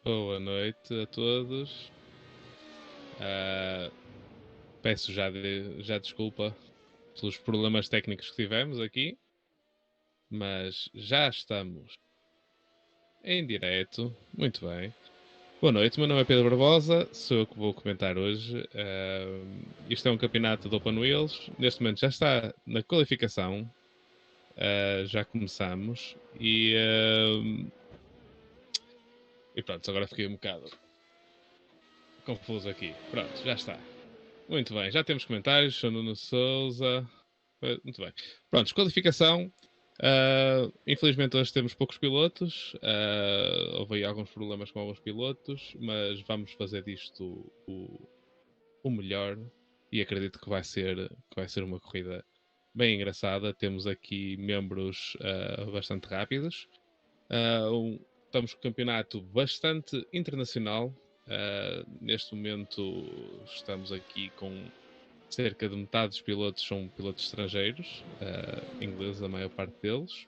Boa noite a todos. Ah, peço já desculpa pelos problemas técnicos que tivemos aqui, mas já estamos em direto. Muito bem. Boa noite, meu nome é Pedro Barbosa, sou eu que vou comentar hoje. Isto é um campeonato de Open Wheels. Neste momento já está na qualificação. Já começamos e pronto, agora fiquei um bocado confuso aqui. Pronto, já está. Muito bem, já temos comentários. Sou Nuno Souza. Muito bem. Pronto, desqualificação. Infelizmente hoje temos poucos pilotos. Houve aí alguns problemas com alguns pilotos, mas vamos fazer disto o melhor e acredito que vai ser uma corrida bem engraçada. Temos aqui membros bastante rápidos. Estamos com um campeonato bastante internacional. Neste momento estamos aqui com cerca de metade dos pilotos são pilotos estrangeiros, ingleses a maior parte deles.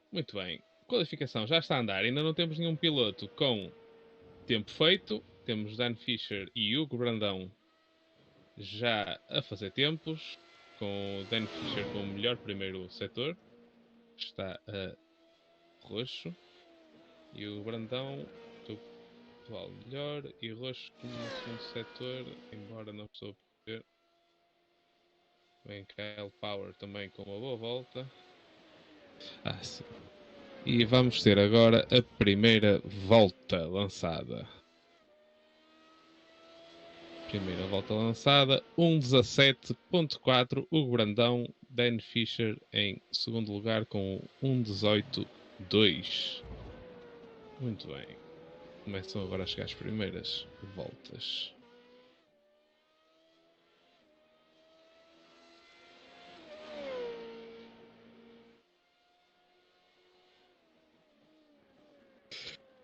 Muito bem, qualificação já está a andar, ainda não temos nenhum piloto com tempo feito. Temos Dan Fisher e Hugo Brandão já a fazer tempos, com Dan Fisher com o melhor primeiro setor, está a roxo, e o Brandão do melhor e roxo como no segundo setor, embora não estou a perceber. Vem Kyle Power também com uma boa volta. Sim. E vamos ter agora a primeira volta lançada. Primeira volta lançada, 1.17.4, Hugo Brandão, Dan Fisher em segundo lugar com 1.18.2. Muito bem. Começam agora a chegar as primeiras voltas.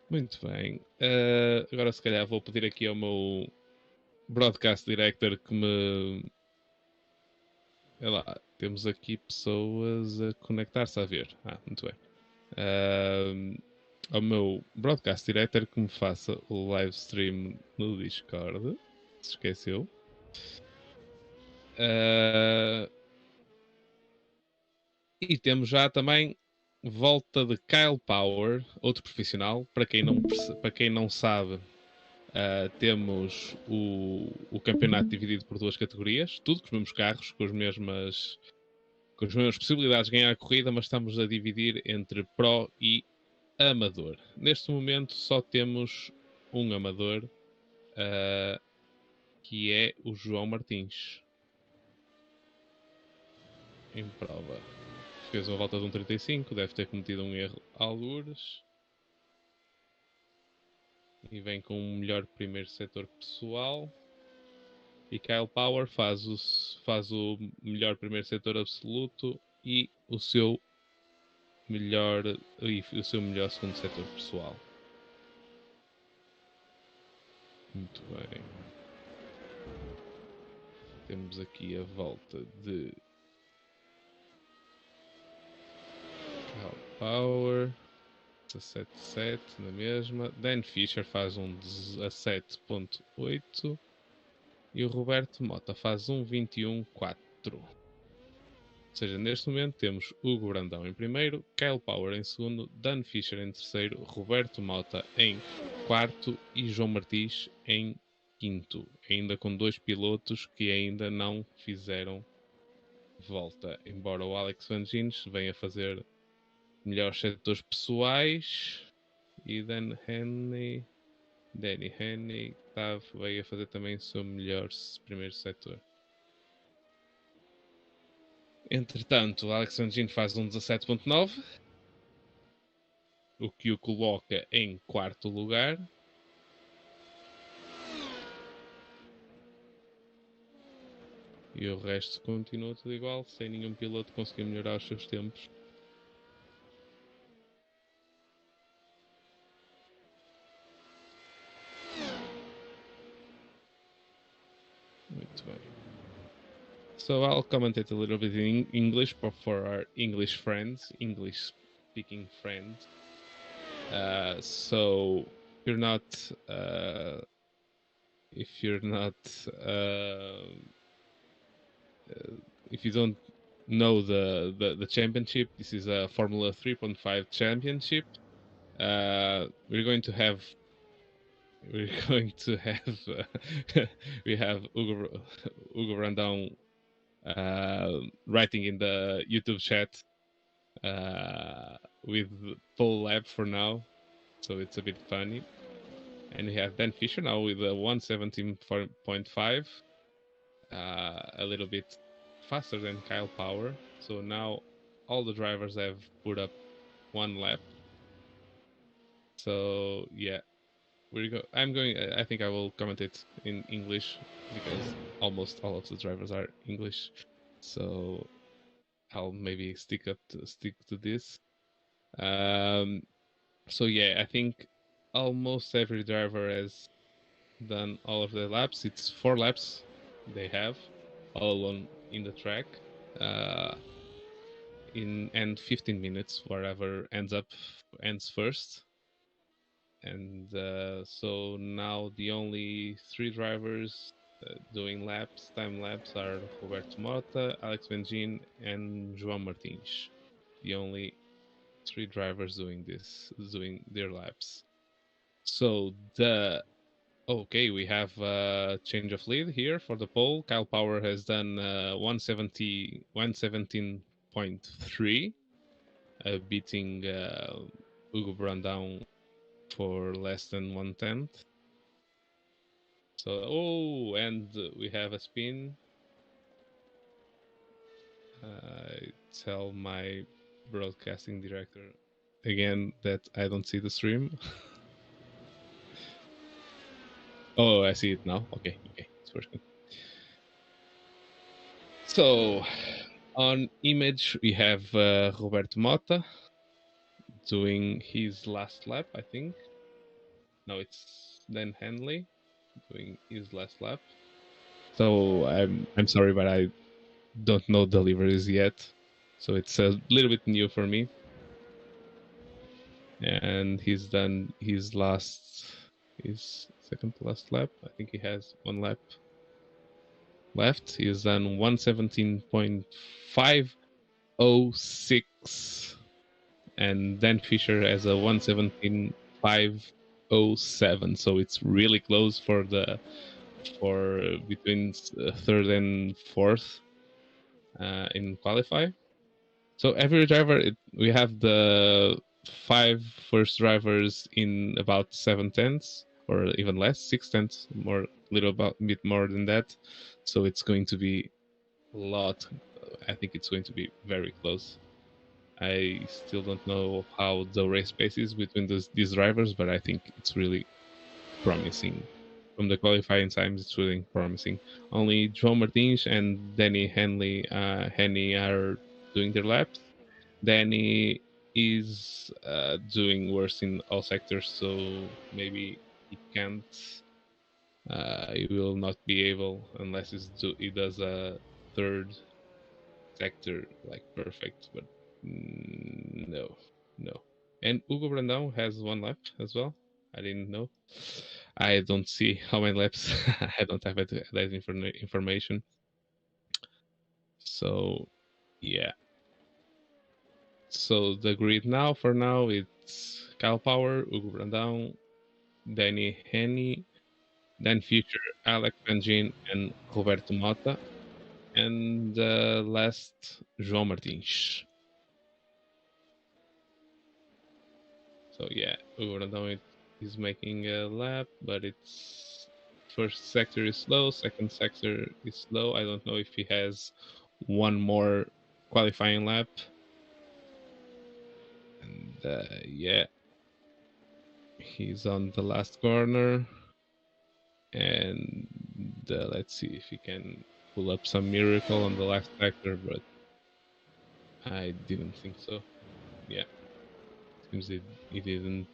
Muito bem. Agora se calhar vou pedir aqui ao meu broadcast director que me... Olha lá, temos aqui pessoas a conectar-se a ver. Muito bem. Ao meu broadcast director que me faça o live stream no Discord. Se esqueceu. E temos já também volta de Kyle Power, outro profissional. Para quem não sabe, temos o campeonato dividido por duas categorias, tudo com os mesmos carros, com as mesmas possibilidades de ganhar a corrida, mas estamos a dividir entre Pro e Amador. Neste momento só temos um Amador, que é o João Martins, em prova. Fez uma volta de 1.35, deve ter cometido um erro algures. E vem com um melhor primeiro setor pessoal. E Kyle Power faz o melhor primeiro setor absoluto e o seu melhor segundo setor pessoal. Muito bem. Temos aqui a volta de Kyle Power, 17.7 na mesma. Dan Fisher faz um 17.8 e o Roberto Mota faz um 21.4. Ou seja, neste momento temos Hugo Brandão em primeiro, Kyle Power em segundo, Dan Fisher em terceiro, Roberto Mota em quarto e João Martins em quinto. Ainda com dois pilotos que ainda não fizeram volta. Embora o Alex Van Gins venha fazer melhores setores pessoais e Danny Henry veio a fazer também o seu melhor primeiro setor. Entretanto, o Alex Van Gin faz um 17.9, o que o coloca em quarto lugar. E o resto continua tudo igual, sem nenhum piloto conseguir melhorar os seus tempos. Muito bem. So I'll commentate a little bit in English for our English friends, English speaking friend. So you're not if you're not if you don't know the championship, this is a Formula 3.5 championship. We're going to have we have Ugo Randão writing in the YouTube chat with full lap for now, so it's a bit funny. And we have Dan Fisher now with a 117.5, a little bit faster than Kyle Power. So now all the drivers have put up one lap. So yeah, I think I will comment it in English because almost all of the drivers are English. So I'll maybe stick to this. So yeah, I think almost every driver has done all of the laps. It's 4 laps they have all alone in the track. And 15 minutes, wherever ends first. And so now the only 3 drivers doing time laps are Roberto Mota, Alex Benzin, and João Martins. The only 3 drivers doing their laps. So we have a change of lead here for the pole. Kyle Power has done 117.3, beating Hugo Brandão for less than 1/10. So, and we have a spin. I tell my broadcasting director again that I don't see the stream. Oh, I see it now. Okay, it's working. So, on image, we have Roberto Mota doing his last lap, I think. No, it's Dan Henley doing his last lap. So I'm sorry, but I don't know deliveries yet. So it's a little bit new for me. And he's done his second to last lap. I think he has 1 lap left. He's done 117.506, and Dan Fisher has a 117.507. So it's really close for between third and fourth in qualify. So every driver, we have the 5 first drivers in about 7/10 or even less, 6/10, bit more than that. So it's going to be a lot. I think it's going to be very close. I still don't know how the race pace is between these drivers, but I think it's really promising. From the qualifying times, it's really promising. Only João Martins and Danny Henley are doing their laps. Danny is doing worse in all sectors, so maybe he can't. He will not be able unless he does a third sector like perfect. But no. And Hugo Brandão has 1 lap as well. I didn't know. I don't see how many laps. I don't have that information. So yeah. So the grid now, for now, it's Kyle Power, Hugo Brandão, Danny Henny, Dan Fisher, Alex Benzin, and Roberto Mota, and last João Martins. So yeah, Hugo Brandão is making a lap, but its first sector is slow, second sector is slow. I don't know if he has 1 more qualifying lap. And yeah, he's on the last corner, and let's see if he can pull up some miracle on the last sector, but I didn't think so. Yeah, seems he didn't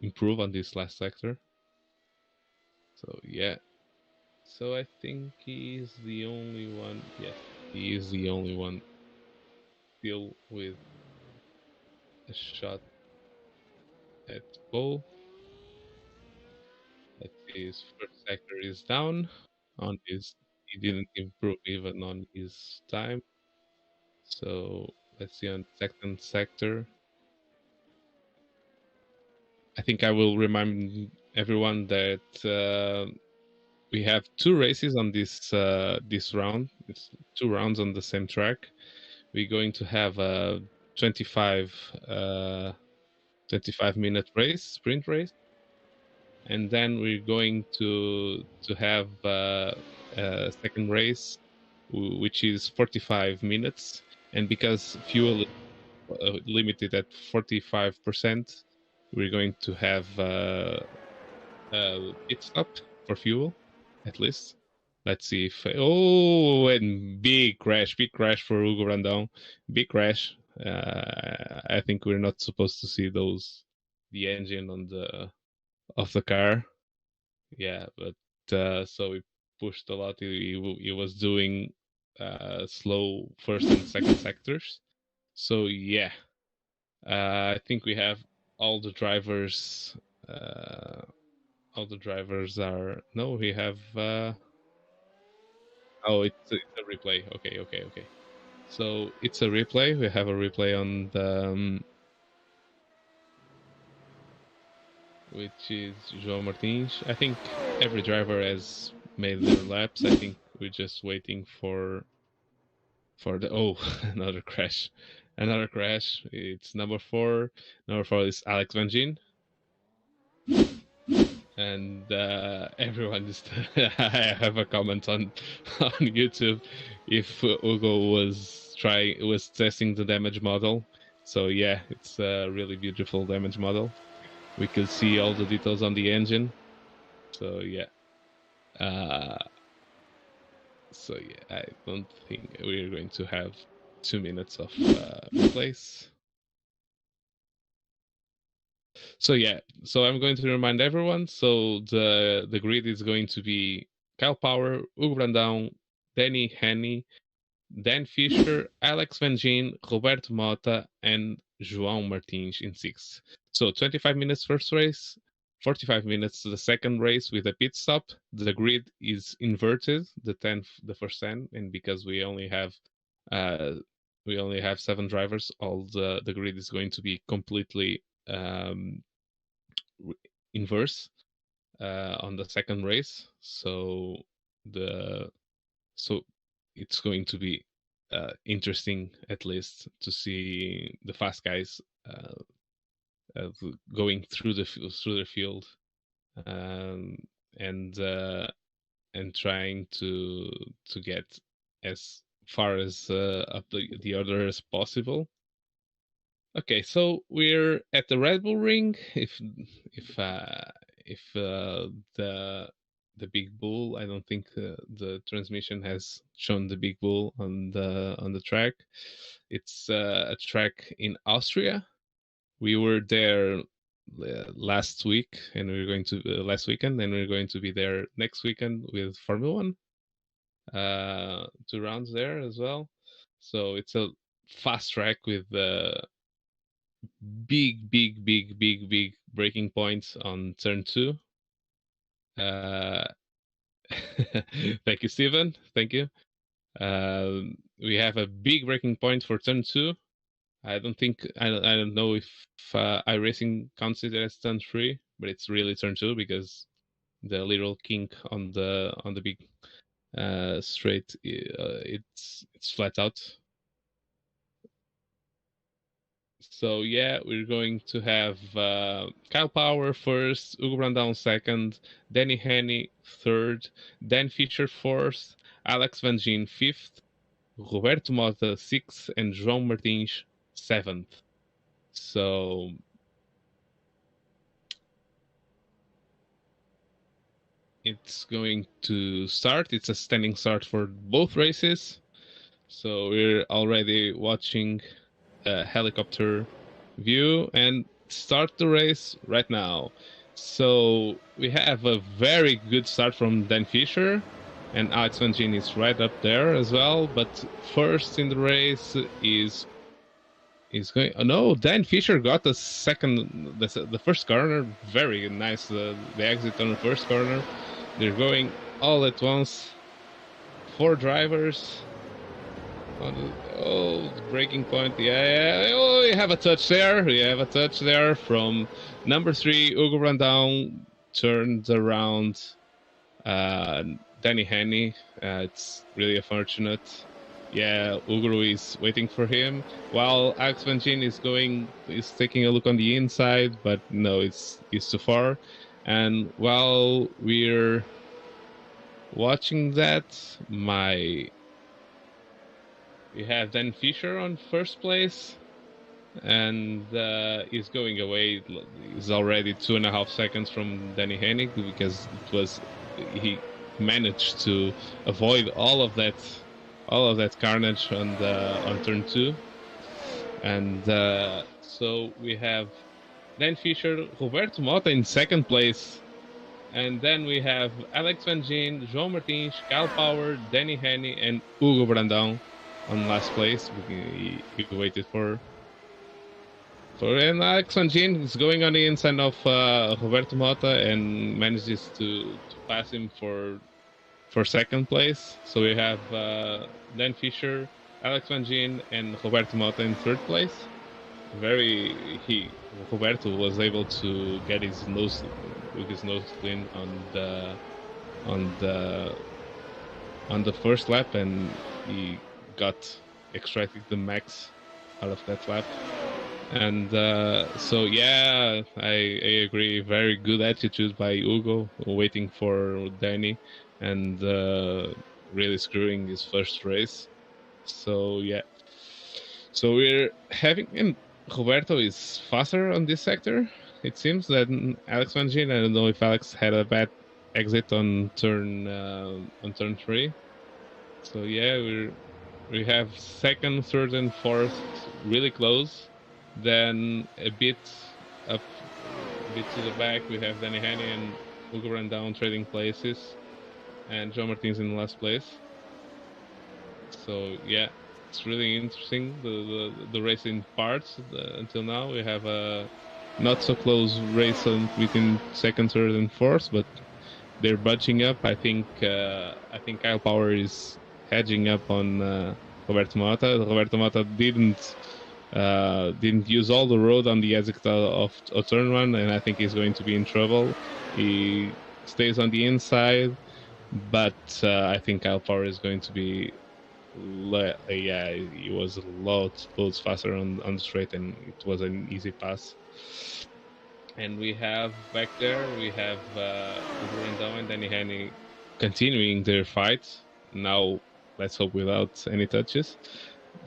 improve on this last sector. So yeah, so I think he's the only one. Yes, he is the only one still with a shot at goal. Let's see, his first sector is down. On his, he didn't improve even on his time. So let's see on second sector. I think I will remind everyone that we have 2 races on this round. It's 2 rounds on the same track. We're going to have a 25 minute race, sprint race, and then we're going to have a second race, which is 45 minutes. And because fuel is limited at 45%, we're going to have a pit stop for fuel, at least. Let's see if and big crash for Hugo Randão, big crash. I think we're not supposed to see the engine on of the car. Yeah, but so he pushed a lot. He was doing slow first and second sectors. So yeah, I think we have all the drivers. All the drivers are no. We have. Oh, it's a replay. Okay. So it's a replay. We have a replay on the. Which is João Martins. I think every driver has made their laps. I think we're just waiting for the another crash. It's number 4. Number 4 is Alex Van Gien. And everyone is I have a comment on YouTube if Hugo was testing the damage model. So yeah, it's a really beautiful damage model. We could see all the details on the engine. So yeah. I don't think we're going to have 2 minutes of replays. So yeah, so I'm going to remind everyone. So the grid is going to be Kyle Power, Hugo Brandão, Danny Henny, Dan Fisher, Alex Van Gien, Roberto Mota, and João Martins in 6. So 25 minutes first race, 45 minutes the second race with a pit stop. The grid is inverted, the first 10, and because we only have 7 drivers, all the grid is going to be completely inverse on the second race. So it's going to be interesting, at least, to see the fast guys going through the field and trying to get as far as up the order as possible. Okay, so we're at the Red Bull Ring. If the Big Bull, I don't think the transmission has shown the Big Bull on the track. It's a track in Austria. We were there last week, and we're going to last weekend, and we're going to be there next weekend with Formula One. 2 rounds there as well. So it's a fast track with big braking points on turn 2. Thank you, Steven. Thank you. We have a big braking point for turn 2. I don't know if iRacing counts it as turn 3, but it's really turn 2 because the little kink on the big straight, it's flat out. So yeah, we're going to have Kyle Power first, Hugo Brandão second, Danny Henny third, Dan Fisher fourth, Alex Van Gien fifth, Roberto Mota 6th, and João Martins 7th. So it's going to start. It's a standing start for both races. So we're already watching a helicopter view and start the race right now. So we have a very good start from Dan Fisher, and Alex Van Gien is right up there as well. But first in the race is He's going. Oh no, Dan Fisher got the second, the first corner. Very nice. The exit on the first corner. They're going all at once. 4 drivers. On the breaking point. Yeah. Oh, you have a touch there. You have a touch there from number 3, Hugo Brandão. Turned around Danny Haney. It's really unfortunate. Yeah, Uguru is waiting for him, while Alex Van Gien is taking a look on the inside, but no, it's too far. And while we're watching that, we have Dan Fisher on first place, and he's going away. He's already 2.5 seconds from Danny Hennig because he managed to avoid all of that carnage on turn 2, and so we have Dan Fisher, Roberto Mota in second place, and then we have Alex Van Gien, João Martins, Kyle Power, Danny Haney, and Hugo Brandão on last place. He waited for and Alex Van Gien is going on the inside of Roberto Mota and manages to pass him for second place. So we have Dan Fisher, Alex Van Gien, and Roberto Mota in third place. Roberto was able to get his nose clean on the first lap, and he extracted the max out of that lap. And so yeah, I agree. Very good attitude by Hugo, waiting for Danny, and really screwing his first race. So yeah, so we're having, and Roberto is faster on this sector. It seems that Alex Van Gien. I don't know if Alex had a bad exit on turn 3. So yeah, we have second, third, and fourth really close. Then a bit to the back, we have Danny Haney and Hugo Brandão trading places, and João Martins in last place. So yeah, it's really interesting, the racing parts. Until now, we have a not so close race between second, third, and fourth, but they're budging up. I think Kyle Power is hedging up on Roberto Mota. Roberto Mota didn't use all the road on the exit of turn 1, and I think he's going to be in trouble. He stays on the inside, but I think Kyle Power is going to be he was a lot faster on the straight, and it was an easy pass. And we have back there, we have Brandão and Danny Haney continuing their fight. Now, let's hope without any touches.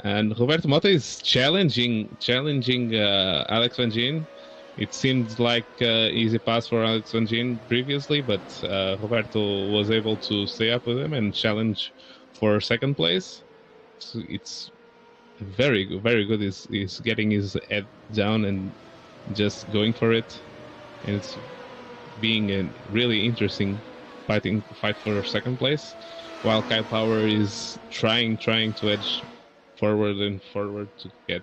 And Roberto Mota is challenging Alex Van Gien. It seemed like easy pass for Alex Van Gien previously, but Roberto was able to stay up with him and challenge for second place. So it's very good. He's getting his head down and just going for it, and it's being a really interesting fight for second place, while Kyle Power is trying to edge forward to get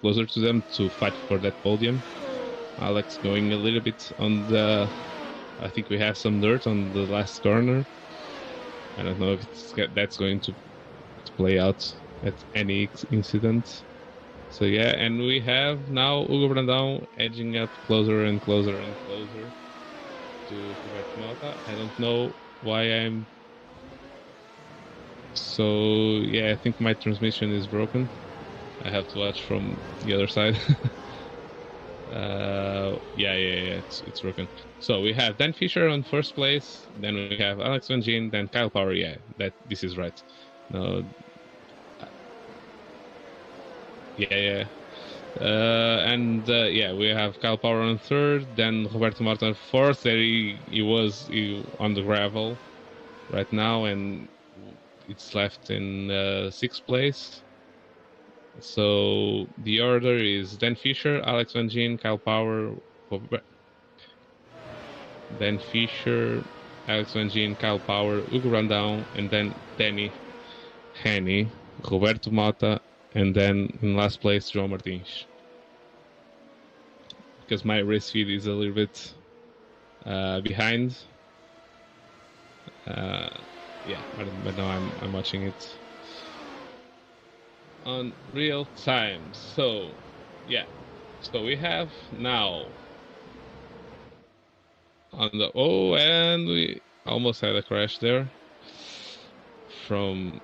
closer to them to fight for that podium. Alex going a little bit on the, I think we have some dirt on the last corner. I don't know if that's going to play out at any incident. So yeah, and we have now Hugo Brandão edging up closer and closer and closer to Roberto Mota. I don't know why I'm... So yeah, I think my transmission is broken. I have to watch from the other side. Yeah, it's broken. So we have Dan Fisher on first place, then we have Alex Van Gien, then Kyle Power. Yeah, this is right. No. Yeah. And we have Kyle Power on third, then Roberto Mota on fourth. There he was on the gravel right now, and it's left in sixth place. So the order is Dan Fisher, Alex Van Gien, Kyle Power, Dan Fisher, Alex Van Gien, Kyle Power, Hugo Brandão, and then Danny Haney, Roberto Mota, and then in last place João Martins, because my race feed is a little bit behind. Yeah, but now I'm watching it on real time. So yeah, so we have now on the and we almost had a crash there from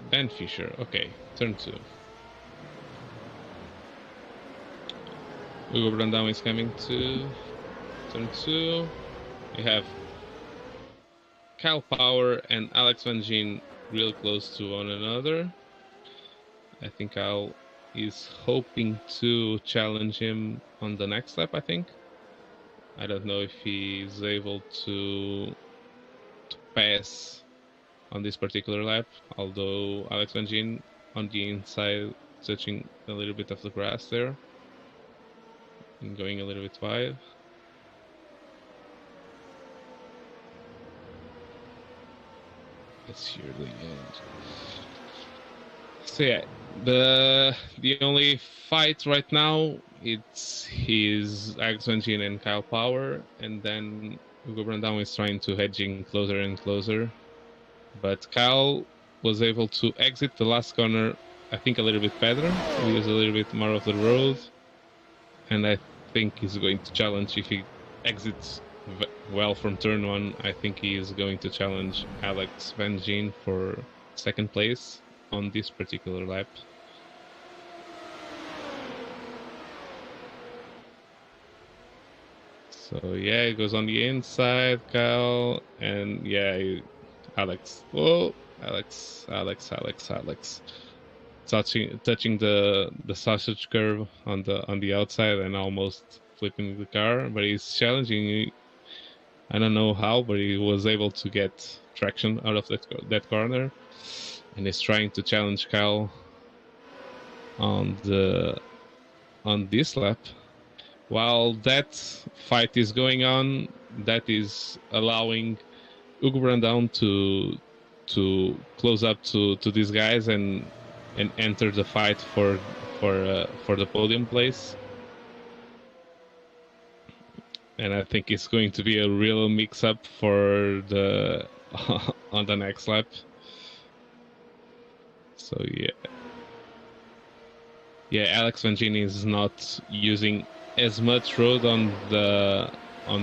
Ben Fisher. Okay, turn 2. Hugo Brandão is coming to turn 2. We have Kyle Power and Alex Van Gien real close to one another. I think Kyle is hoping to challenge him on the next lap, I think. I don't know if he's able to pass on this particular lap, although Alex Van Gien on the inside touching a little bit of the grass there and going a little bit wide. Let's hear the end. So yeah, the only fight right now it's Alex Van Gien and Kyle Power, and then Hugo Brandão is trying to hedging closer and closer, but Kyle was able to exit the last corner, I think, a little bit better. He was a little bit more of the road, and I think he's going to challenge if he exits well from turn 1. I think he is going to challenge Alex Van Gien for second place on this particular lap. So yeah, it goes on the inside, Kyle, and yeah, Alex. Oh, Alex, touching the sausage curve on the outside and almost flipping the car, but he's challenging. I don't know how, but he was able to get traction out of that corner, and he's trying to challenge Kyle on this lap. While that fight is going on, that is allowing Hugo Brandão to close up to these guys and enter the fight for the podium place. And I think it's going to be a real mix-up for the on the next lap. So yeah, Alex Van Gien is not using as much road on the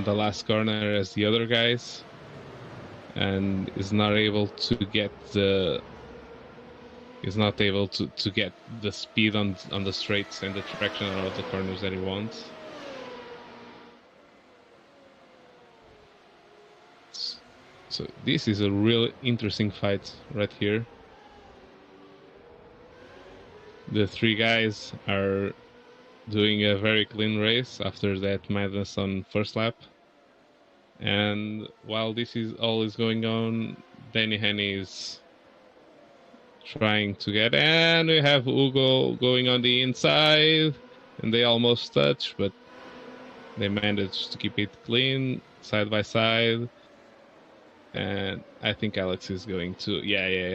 last corner as the other guys, and is not able to get the speed on the straights and the traction out of the corners that he wants. So this is a real interesting fight right here. The 3 guys are doing a very clean race after that madness on first lap. And while this is all going on, Danny Henny is trying to get, and we have Hugo going on the inside, and they almost touch, but they managed to keep it clean, side by side. And I think Alex is going to,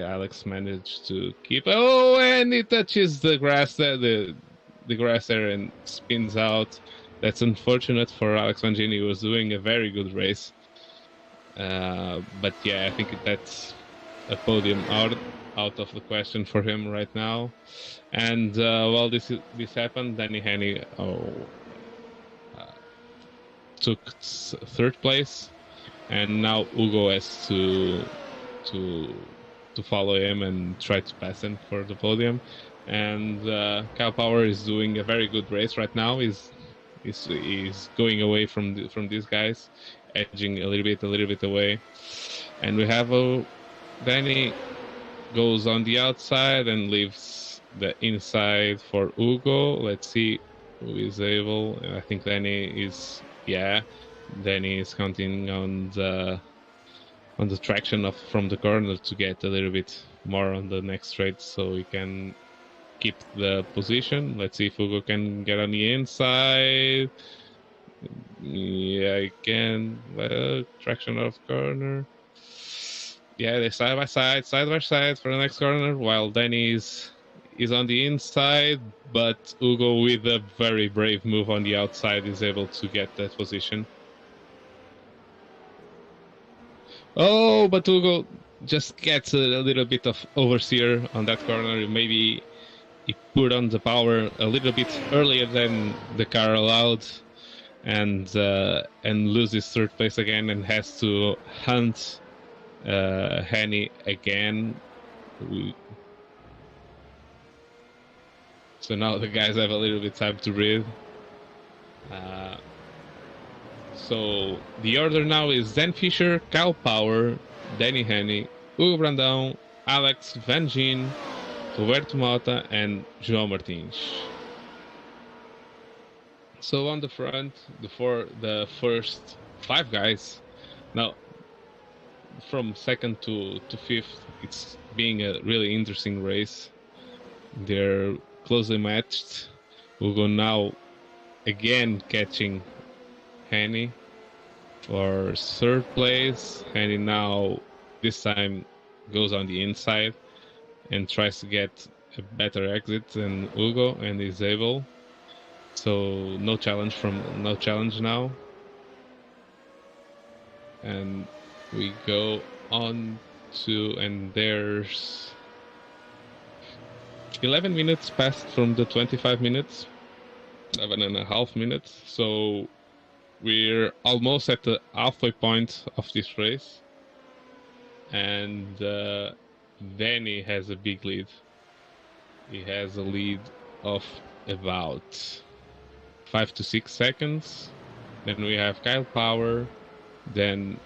Alex managed to keep, and he touches the grass there, the grass there, and spins out. That's unfortunate for Alex Van Gien. He was doing a very good race. But yeah, I think that's a podium out of the question for him right now. And while this happened, Danny Henny took 3rd place, and now Hugo has to follow him and try to pass him for the podium. And Kyle Power is doing a very good race right now. He's going away from these guys, edging a little bit away, and we have Danny goes on the outside and leaves the inside for Hugo. Let's see who is able. I think Danny is counting on the traction from the corner to get a little bit more on the next straight, so he can keep the position. Let's see if Hugo can get on the inside. Yeah, he can. Traction out of corner. Yeah, they're side by side for the next corner, while Danny is is on the inside, but Hugo, with a very brave move on the outside, is able to get that position. Oh, but Hugo just gets a little bit of oversteer on that corner. Maybe he put on the power a little bit earlier than the car allowed, and loses third place again, and has to hunt Henny again. So now the guys have a little bit time to breathe. So the order now is Dan Fisher, Kyle Power, Danny Henny, Hugo Brandão, Alex Van Gien, Roberto Mota, and João Martins. So on the front, the first 5 guys. Now, from second to fifth, it's being a really interesting race. They're closely matched. Hugo now again catching Henny for third place. Henny now this time goes on the inside and tries to get a better exit than Hugo, and is able. So no challenge now. And we go on to, and there's 11 minutes passed from the 25 minutes, 11.5 minutes. So we're almost at the halfway point of this race, and Danny has a big lead. He has a lead of about 5 to 6 seconds. Then we have Kyle Power, then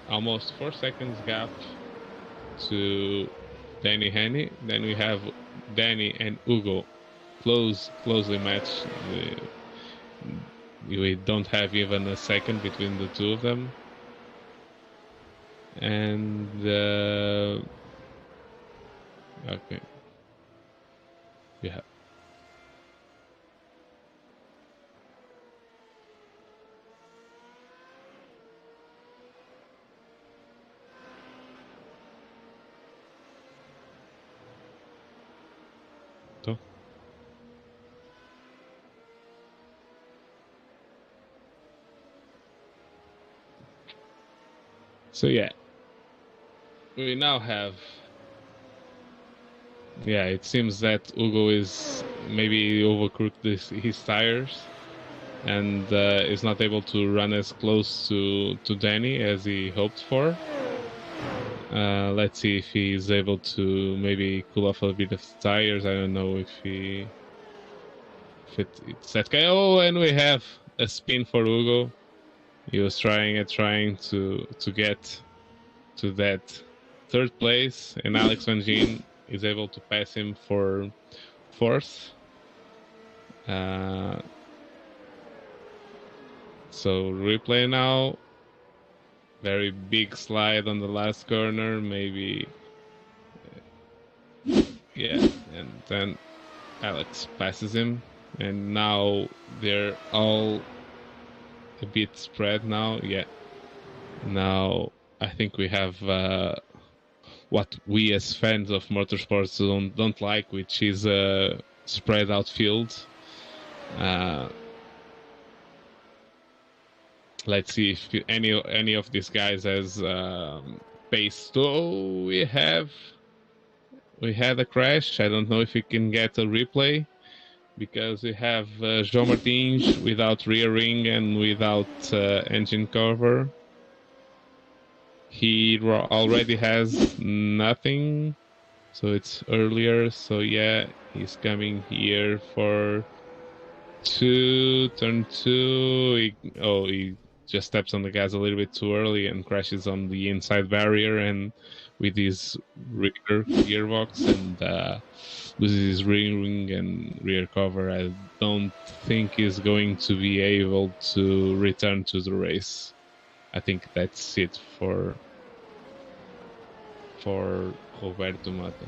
almost 4 seconds gap to Danny Henny. Then we have Danny and Hugo closely matched. We don't have even a second between the two of them. And okay, yeah. So yeah, we now have, yeah, it seems that Hugo is maybe overcooked his tires, and is not able to run as close to Danny as he hoped for. Let's see if he's able to maybe cool off a bit of the tires. I don't know if it's that guy. Oh, and we have a spin for Hugo. He was trying to get to that third place, and Alex Van Gien is able to pass him for fourth. So replay now. Very big slide on the last corner, maybe. Yeah, and then Alex passes him, and now they're all a bit spread now. Yeah, now I think we have what we as fans of motorsports don't like, which is a spread out field. Let's see if any of these guys has pace. Oh, we had a crash. I don't know if we can get a replay, because we have João Martins without rear ring and without engine cover. He already has nothing, so it's earlier. So yeah, he's coming here for turn two. He just steps on the gas a little bit too early and crashes on the inside barrier, and with his rear gearbox, and loses his rear ring and rear cover. I don't think he's going to be able to return to the race. I think that's it for Roberto Mata.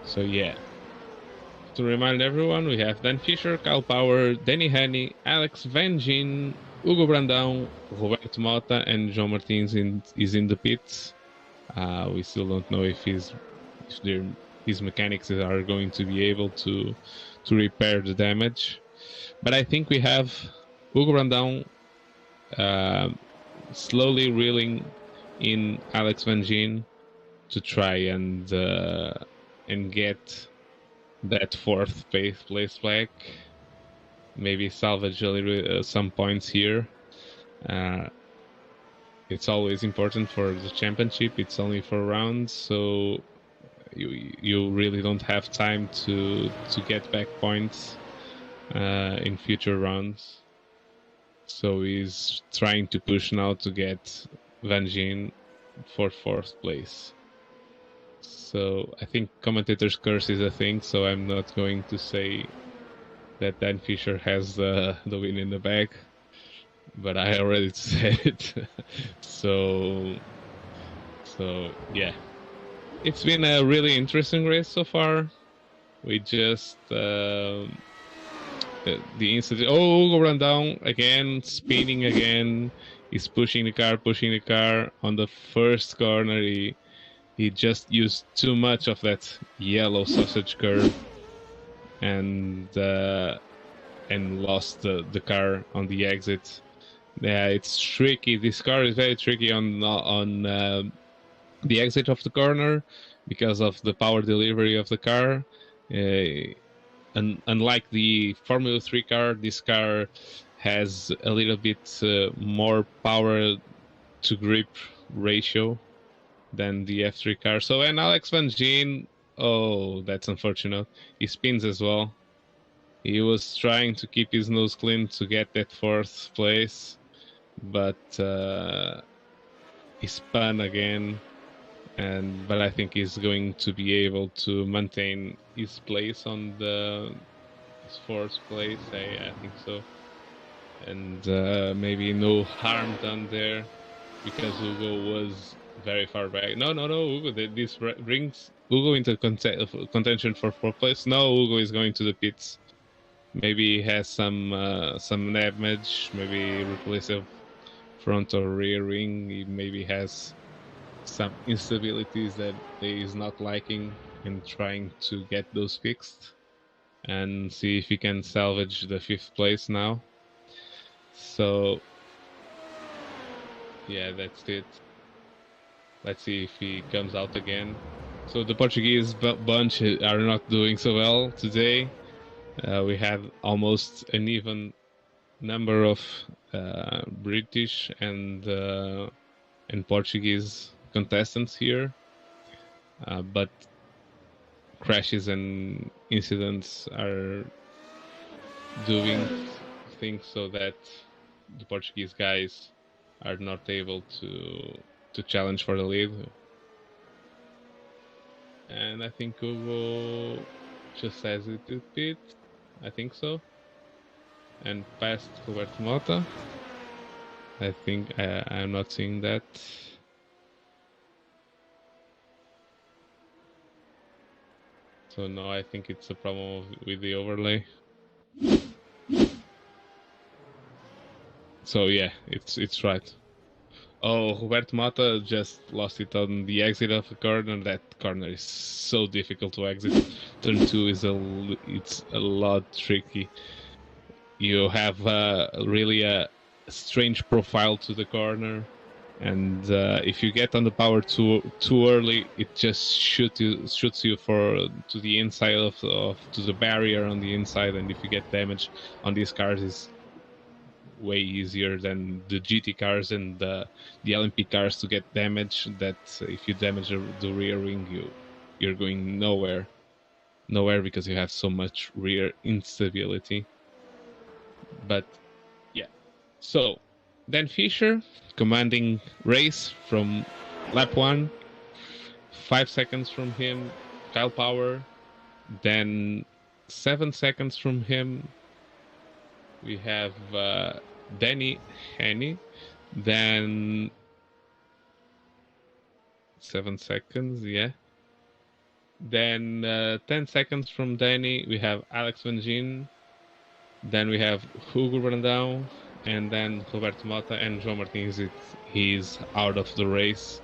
So yeah, to remind everyone, we have Dan Fisher, Kyle Power, Danny Henny, Alex Van Gien, Hugo Brandão, Roberto Mota, and João Martins is in the pits. We still don't know if his mechanics are going to be able to repair the damage. But I think we have Hugo Brandão slowly reeling in Alex Van Gien to try and get that fourth place back. Maybe salvage some points here. It's always important for the championship. It's only 4 rounds, so you really don't have time to get back points in future rounds. So he's trying to push now to get Van Gien for 4th place. So I think commentator's curse is a thing, so I'm not going to say that Dan Fisher has the win in the bag, but I already said it. so yeah, it's been a really interesting race so far. We just the incident. Oh, Hugo Brandão again, spinning again. He's pushing the car on the first corner. He just used too much of that yellow sausage curve and lost the car on the exit. Yeah, it's tricky. This car is very tricky on the exit of the corner because of the power delivery of the car. And unlike the Formula 3 car, this car has a little bit more power to grip ratio than the F3 car. So, and Alex Van Gien, oh, that's unfortunate. He spins as well. He was trying to keep his nose clean to get that 4th place, but he spun again. But I think he's going to be able to maintain his place on his 4th place. I think so. And maybe no harm done there because Hugo was very far back. No, Hugo. This brings Hugo into contention for 4th place. No, Hugo is going to the pits. Maybe he has some damage. Maybe replace a front or rear wing. He maybe has some instabilities that he is not liking and trying to get those fixed and see if he can salvage the 5th place now. So yeah, that's it. Let's see if he comes out again. So the Portuguese bunch are not doing so well today. We have almost an even number of British and Portuguese contestants here, but crashes and incidents are doing things so that the Portuguese guys are not able to challenge for the lead. And I think Hugo just has it a bit, I think so, and passed Roberto Mota. I think I'm not seeing that. So no, I think it's a problem with the overlay. So yeah, it's right. Oh, Roberto Mata just lost it on the exit of the corner. That corner is so difficult to exit. Turn 2 is it's a lot tricky. You have really a strange profile to the corner, and if you get on the power too early, it just shoots you to the inside to the barrier on the inside, and if you get damage on these cars, is way easier than the GT cars and the LMP cars to get damage. That if you damage the rear wing, you're going nowhere because you have so much rear instability. But yeah, so Dan Fisher commanding race from lap 1, 5 seconds from him Kyle Power, then 7 seconds from him we have Danny Haney, then 7 seconds, yeah. Then 10 seconds from Danny we have Alex Van Gien, then we have Hugo Brandão, and then Roberto Mota, and João Martins he's out of the race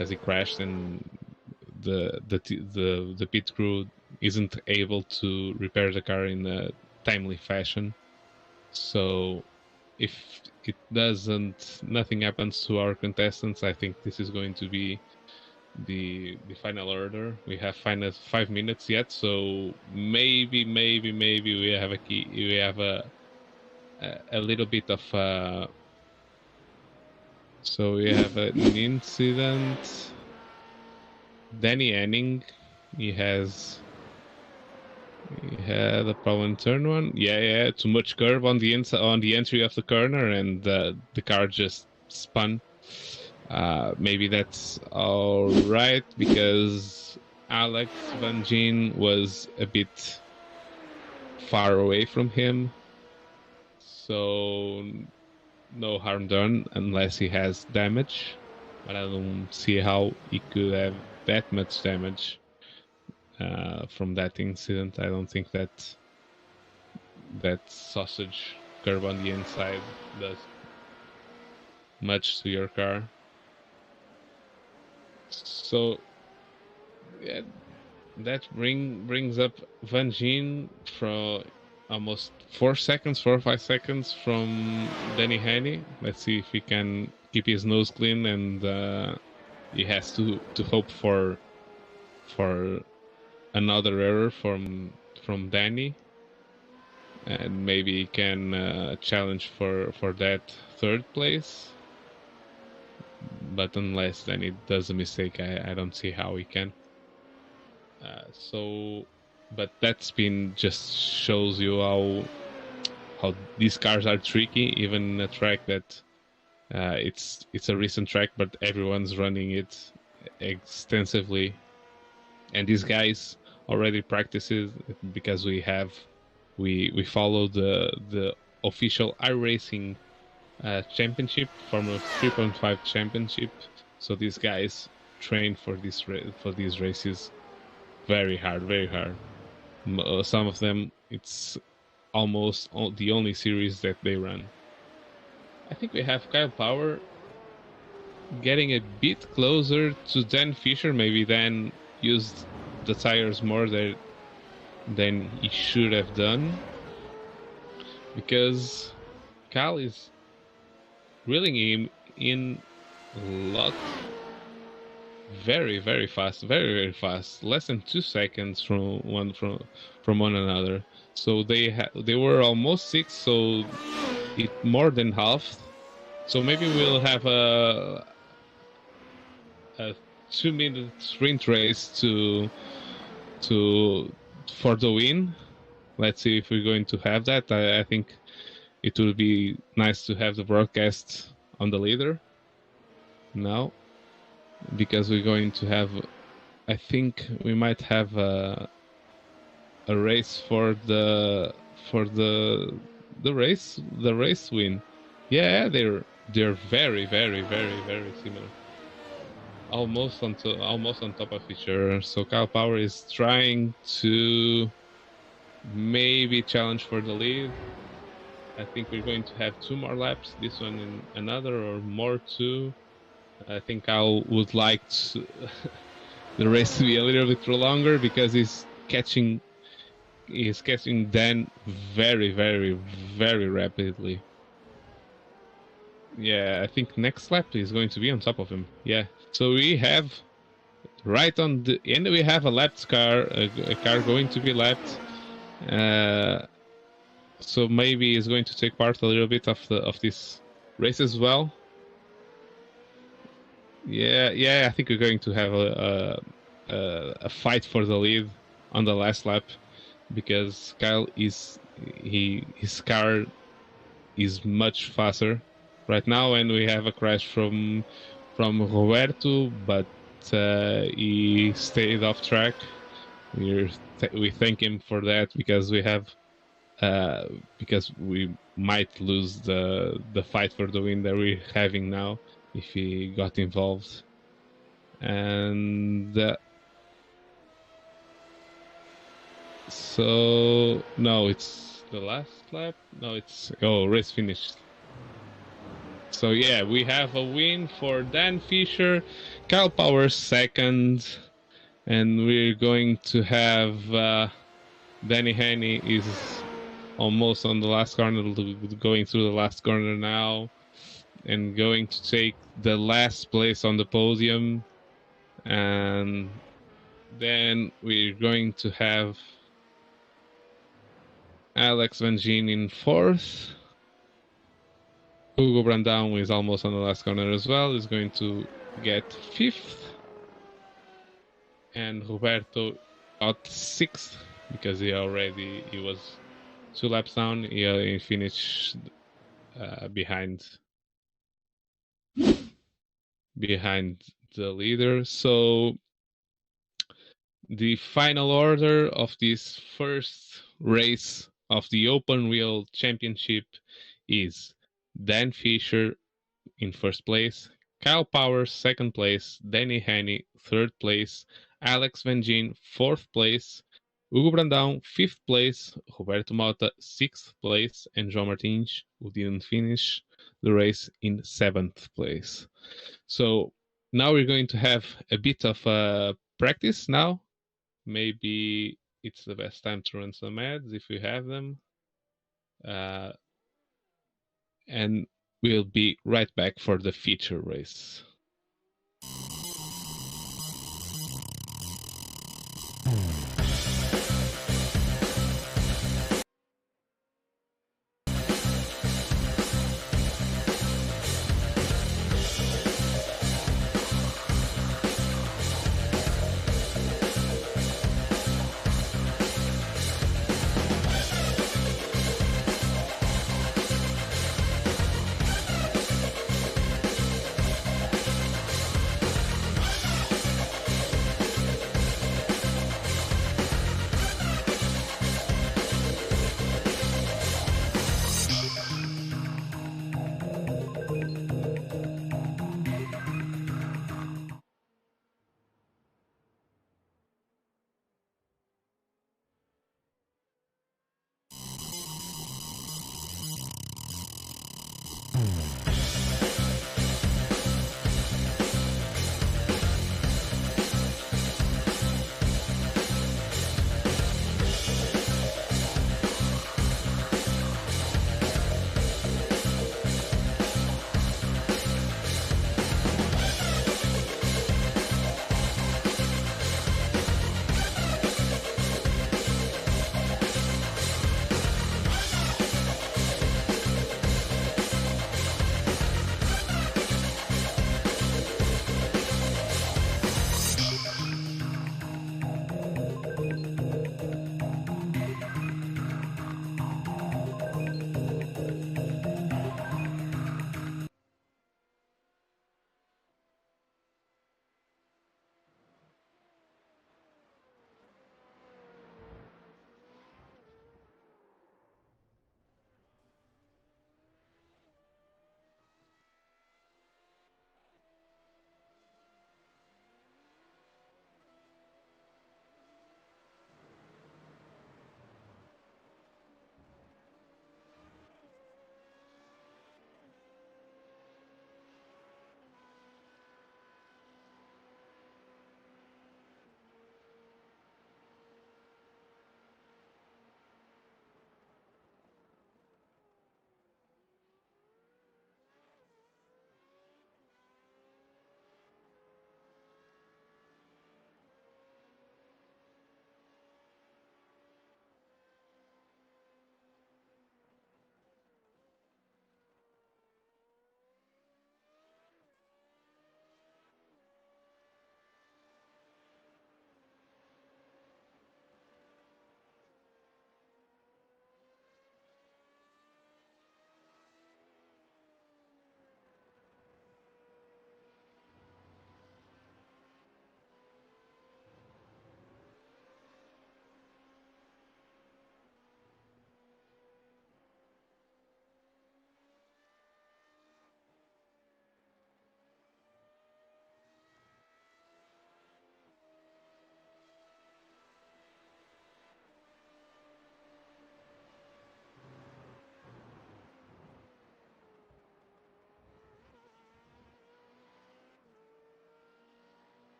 because he crashed and the pit crew isn't able to repair the car in a timely fashion. So if it doesn't, nothing happens to our contestants, I think this is going to be the final order. We have 5 minutes yet, so maybe we have a little bit of so we have an incident. Danny Henning, he had a problem in turn one. Yeah, too much curve on the entry of the corner, and the car just spun. Maybe that's all right because Alex Van Gien was a bit far away from him, so no harm done unless he has damage. But I don't see how he could have that much damage from that incident. I don't think that sausage curve on the inside does much to your car. So yeah, that brings up Van Gien from almost 4 or 5 seconds from Danny Haney. Let's see if he can keep his nose clean, and he has to hope for another error from Danny, and maybe he can challenge for that 3rd place. But unless Danny does a mistake, I don't see how he can. But that spin just shows you how these cars are tricky, even in a track that it's a recent track, but everyone's running it extensively, and these guys already practices because we follow the official iRacing championship, Formula 3.5 championship. So these guys train for these races very hard. Some of them, it's almost the only series that they run. I think we have Kyle Power getting a bit closer to Dan Fisher. Maybe Dan used the tires more than he should have done, because Kyle is reeling him in a lot. Very fast, very fast. Less than 2 seconds from one another. So they were almost 6, so it more than half. So maybe we'll have a 2-minute sprint race for the win. Let's see if we're going to have that. I think it will be nice to have the broadcast on the leader now, because we're going to have, I think we might have a race for the race win. Yeah, they're very similar. Almost on top of each other. So Kyle Power is trying to maybe challenge for the lead. I think we're going to have 2 more laps, this one and another, or more too. I think I would like the race to be a little bit longer, because he's catching Dan very rapidly. Yeah, I think next lap is going to be on top of him. Yeah, so we have right on the end, we have a lapped car, a car going to be lapped. So maybe he's going to take part a little bit of this race as well. Yeah, I think we're going to have a fight for the lead on the last lap, because Kyle his car is much faster right now, and we have a crash from Roberto, but he stayed off track. We thank him for that, because we might lose the fight for the win that we're having now if he got involved. And so no, it's the last lap. No, it's race finished. So yeah, we have a win for Dan Fisher, Kyle Powers second, and we're going to have Danny Haney is almost on the last corner, going through the last corner now, and going to take the last place on the podium. And then we're going to have Alex Van Gien in fourth. Hugo Brandão is almost on the last corner as well, is going to get fifth. And Roberto got sixth because he was 2 laps down. He finished behind the leader. So the final order of this first race of the Open Wheel Championship is Dan Fisher in first place, Kyle Powers second place, Danny Haney third place, Alex Van Gien fourth place, Hugo Brandão fifth place, Roberto Mota sixth place, and João Martins, who didn't finish the race, in seventh place. So now we're going to have a bit of practice now. Maybe it's the best time to run some ads if we have them. And we'll be right back for the feature race.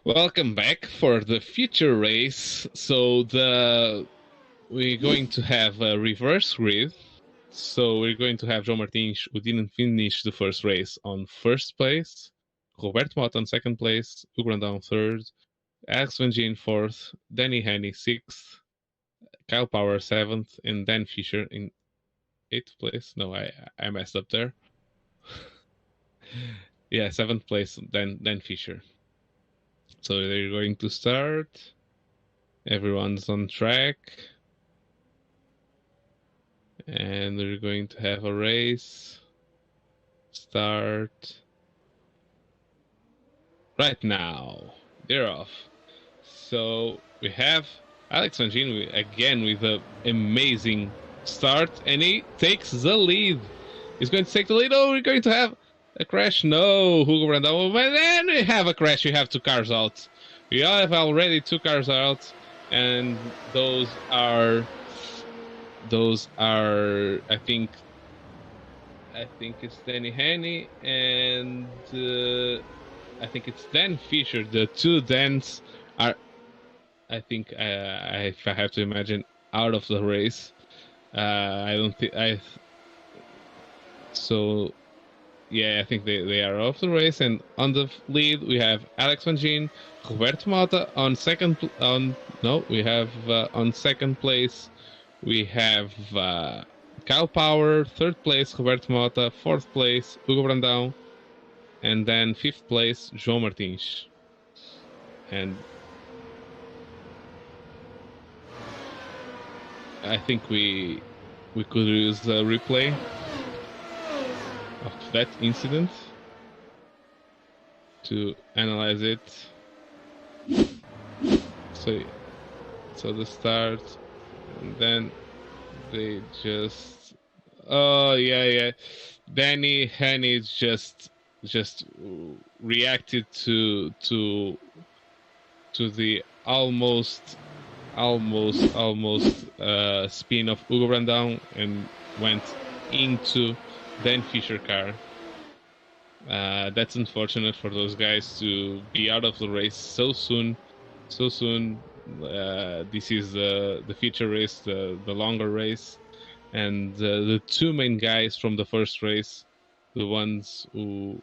Welcome back for the future race. So we're going to have a reverse grid. So we're going to have João Martins, who didn't finish the first race, on first place, Roberto Mota on second place, Hugo Brandão third, Alex Van Gien fourth, Danny Haney sixth, Kyle Power seventh, and Dan Fisher in eighth place. No, I messed up there. Yeah, seventh place, Dan Fisher. So they're going to start. Everyone's on track. And we're going to have a race. Start. Right now. They're off. So we have Alex Van Gien again with an amazing start. And he takes the lead. He's going to take the lead. Oh, we're going to have a crash. No, Hugo Brandão. But then we have a crash. You have two cars out. We have already two cars out. And those are I think it's Danny Haney and I think it's Dan Fisher. The two Dans are, I think, if I have to imagine, out of the race. I don't think so yeah, I think they are off the race. And on the lead we have Alex Van Gien, Roberto Mota on second. We have on second place we have Kyle Power, third place Roberto Mota, fourth place Hugo Brandão, and then fifth place João Martins. And I think we could use a replay of that incident to analyze it. So the start, and then they just Danny Haney just reacted to the almost spin of Hugo Brandão and went into Dan Fisher car. That's unfortunate for those guys to be out of the race so soon. This is the feature race, the longer race, and the two main guys from the first race, the ones who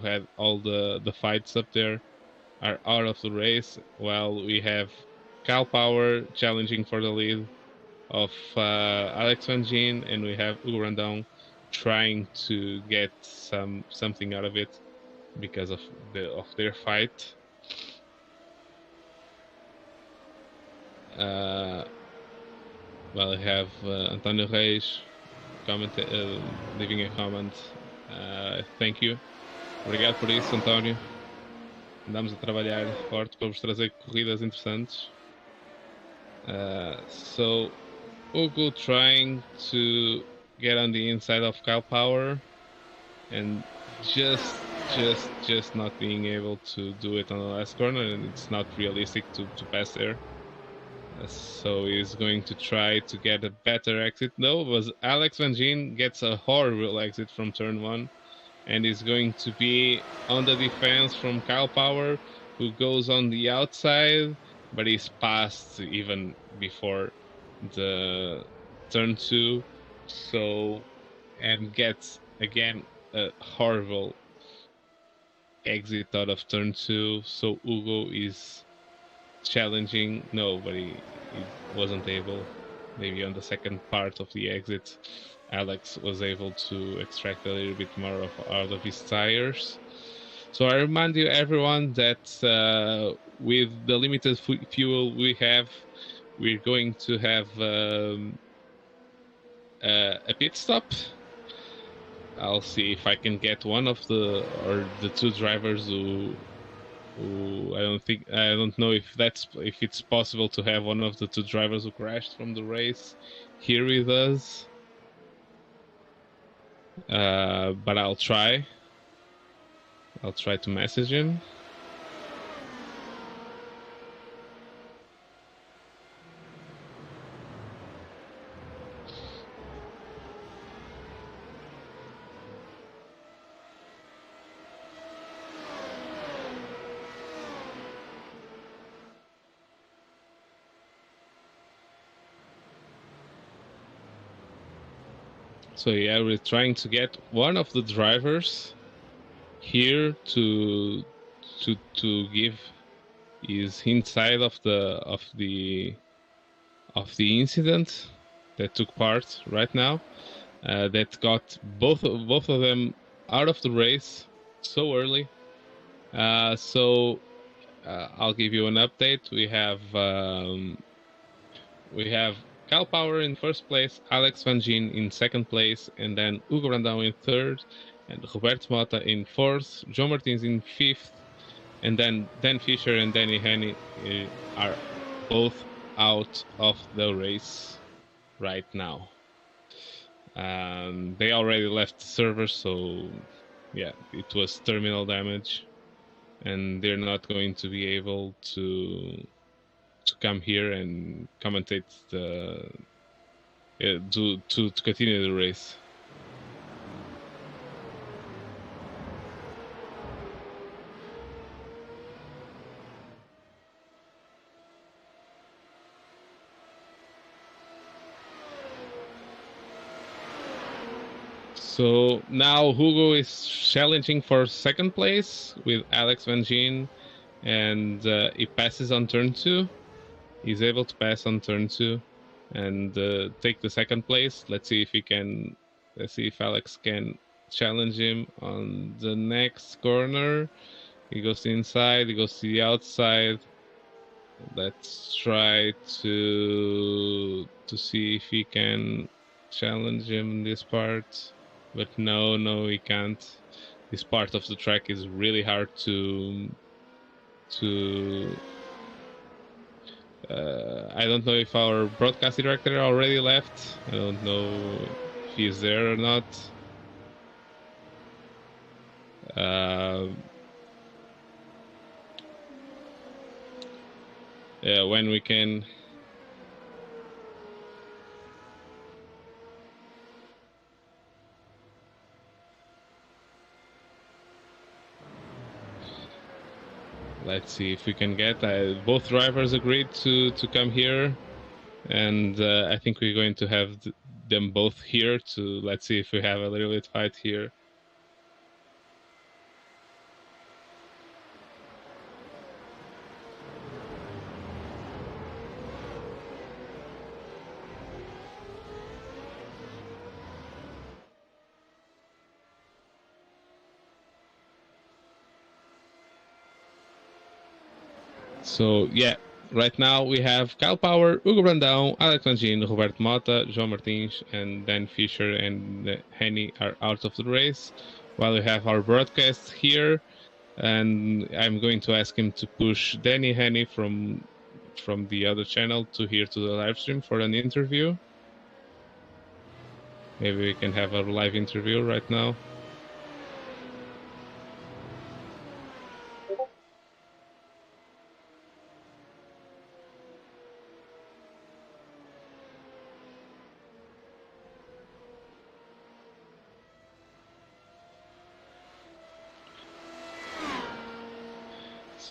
had all the fights up there, are out of the race. While we have Kyle Power challenging for the lead of Alex Van Gien, and we have Hugo Brandão trying to get something out of it because of their fight. Well, I have Antonio Reis leaving a comment. Thank you. Obrigado por isso, António. Andamos a trabalhar forte para vos trazer corridas interessantes. So Hugo trying to get on the inside of Kyle Power and just not being able to do it on the last corner, and it's not realistic to pass there. So he's going to try to get a better exit. No, was Alex Van Gien gets a horrible exit from turn 1, and is going to be on the defense from Kyle Power, who goes on the outside, but he's passed even before the turn 2. So, and gets again a horrible exit out of turn 2. So Hugo is challenging. No, but he wasn't able. maybe on the second part of the exit, Alex was able to extract a little bit more out of his tires. So I remind you, everyone, that with the limited fuel we have, we're going to have a pit stop. I'll see if I can get one of the two drivers who I don't know if it's possible to have one of the two drivers who crashed from the race here with us. But I'll try to message him. So yeah, we're trying to get one of the drivers here to give his inside of the incident that took part right now. That got both of them out of the race so early. So I'll give you an update. We have Cal Power in first place, Alex Van Gien in second place, and then Hugo Brandão in third, and Roberto Mota in fourth, João Martins in fifth, and then Dan Fisher and Danny Henny are both out of the race right now. They already left the server, so yeah, it was terminal damage, and they're not going to be able to come here and commentate to continue the race. So now Hugo is challenging for second place with Alex Van Gien, and he passes on turn 2. He's able to pass on turn 2 and take the second place. Let's see if Alex can challenge him on the next corner. He goes inside, he goes to the outside. Let's try to see if he can challenge him in this part. But no, he can't. This part of the track is really hard to I don't know if our broadcast director already left. I don't know if he's there or not. Yeah, when we can. Let's see if we can get. Both drivers agreed to come here, and I think we're going to have them both here. Let's see if we have a little bit fight here. So yeah, right now we have Cal Power, Hugo Brandão, Alex Van Gien, Roberto Mota, João Martins, and Dan Fisher and Henny are out of the race, while we have our broadcast here, and I'm going to ask him to push Danny Henny from the other channel to here to the live stream for an interview. Maybe we can have a live interview right now.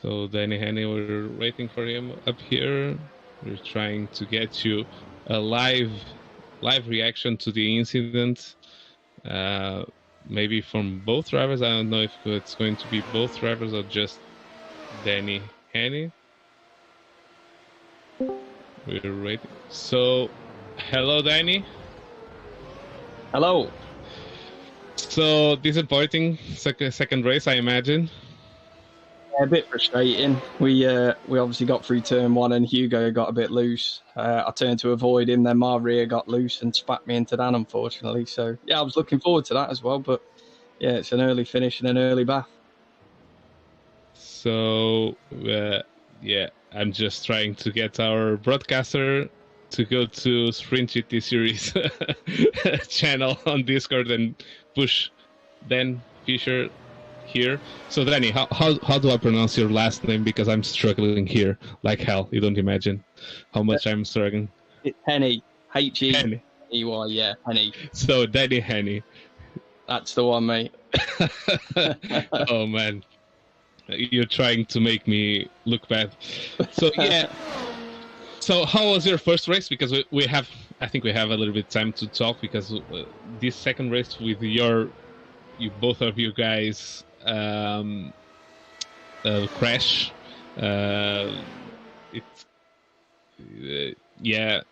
So Danny Henny, we're waiting for him up here. We're trying to get you a live reaction to the incident. Maybe from both drivers. I don't know if it's going to be both drivers or just Danny Henny. We're waiting. So Hello, Danny. Hello. So disappointing second race, I imagine. Yeah, a bit frustrating. We obviously got through turn one, and Hugo got a bit loose. I turned to avoid him, then my rear got loose and spat me into Dan, unfortunately. So yeah, I was looking forward to that as well. But yeah, it's an early finish and an early bath. So yeah, I'm just trying to get our broadcaster to go to Sprint GT Series channel on Discord and push Dan Fisher here. So Danny, how do I pronounce your last name? Because I'm struggling here like hell. You don't imagine how much I'm struggling. It's Henny. Heney. Yeah, Henny. So Danny Henny. That's the one, mate. Oh man, you're trying to make me look bad. So yeah. So how was your first race? Because I think we have a little bit of time to talk, because this second race with both of you guys crash. Yeah,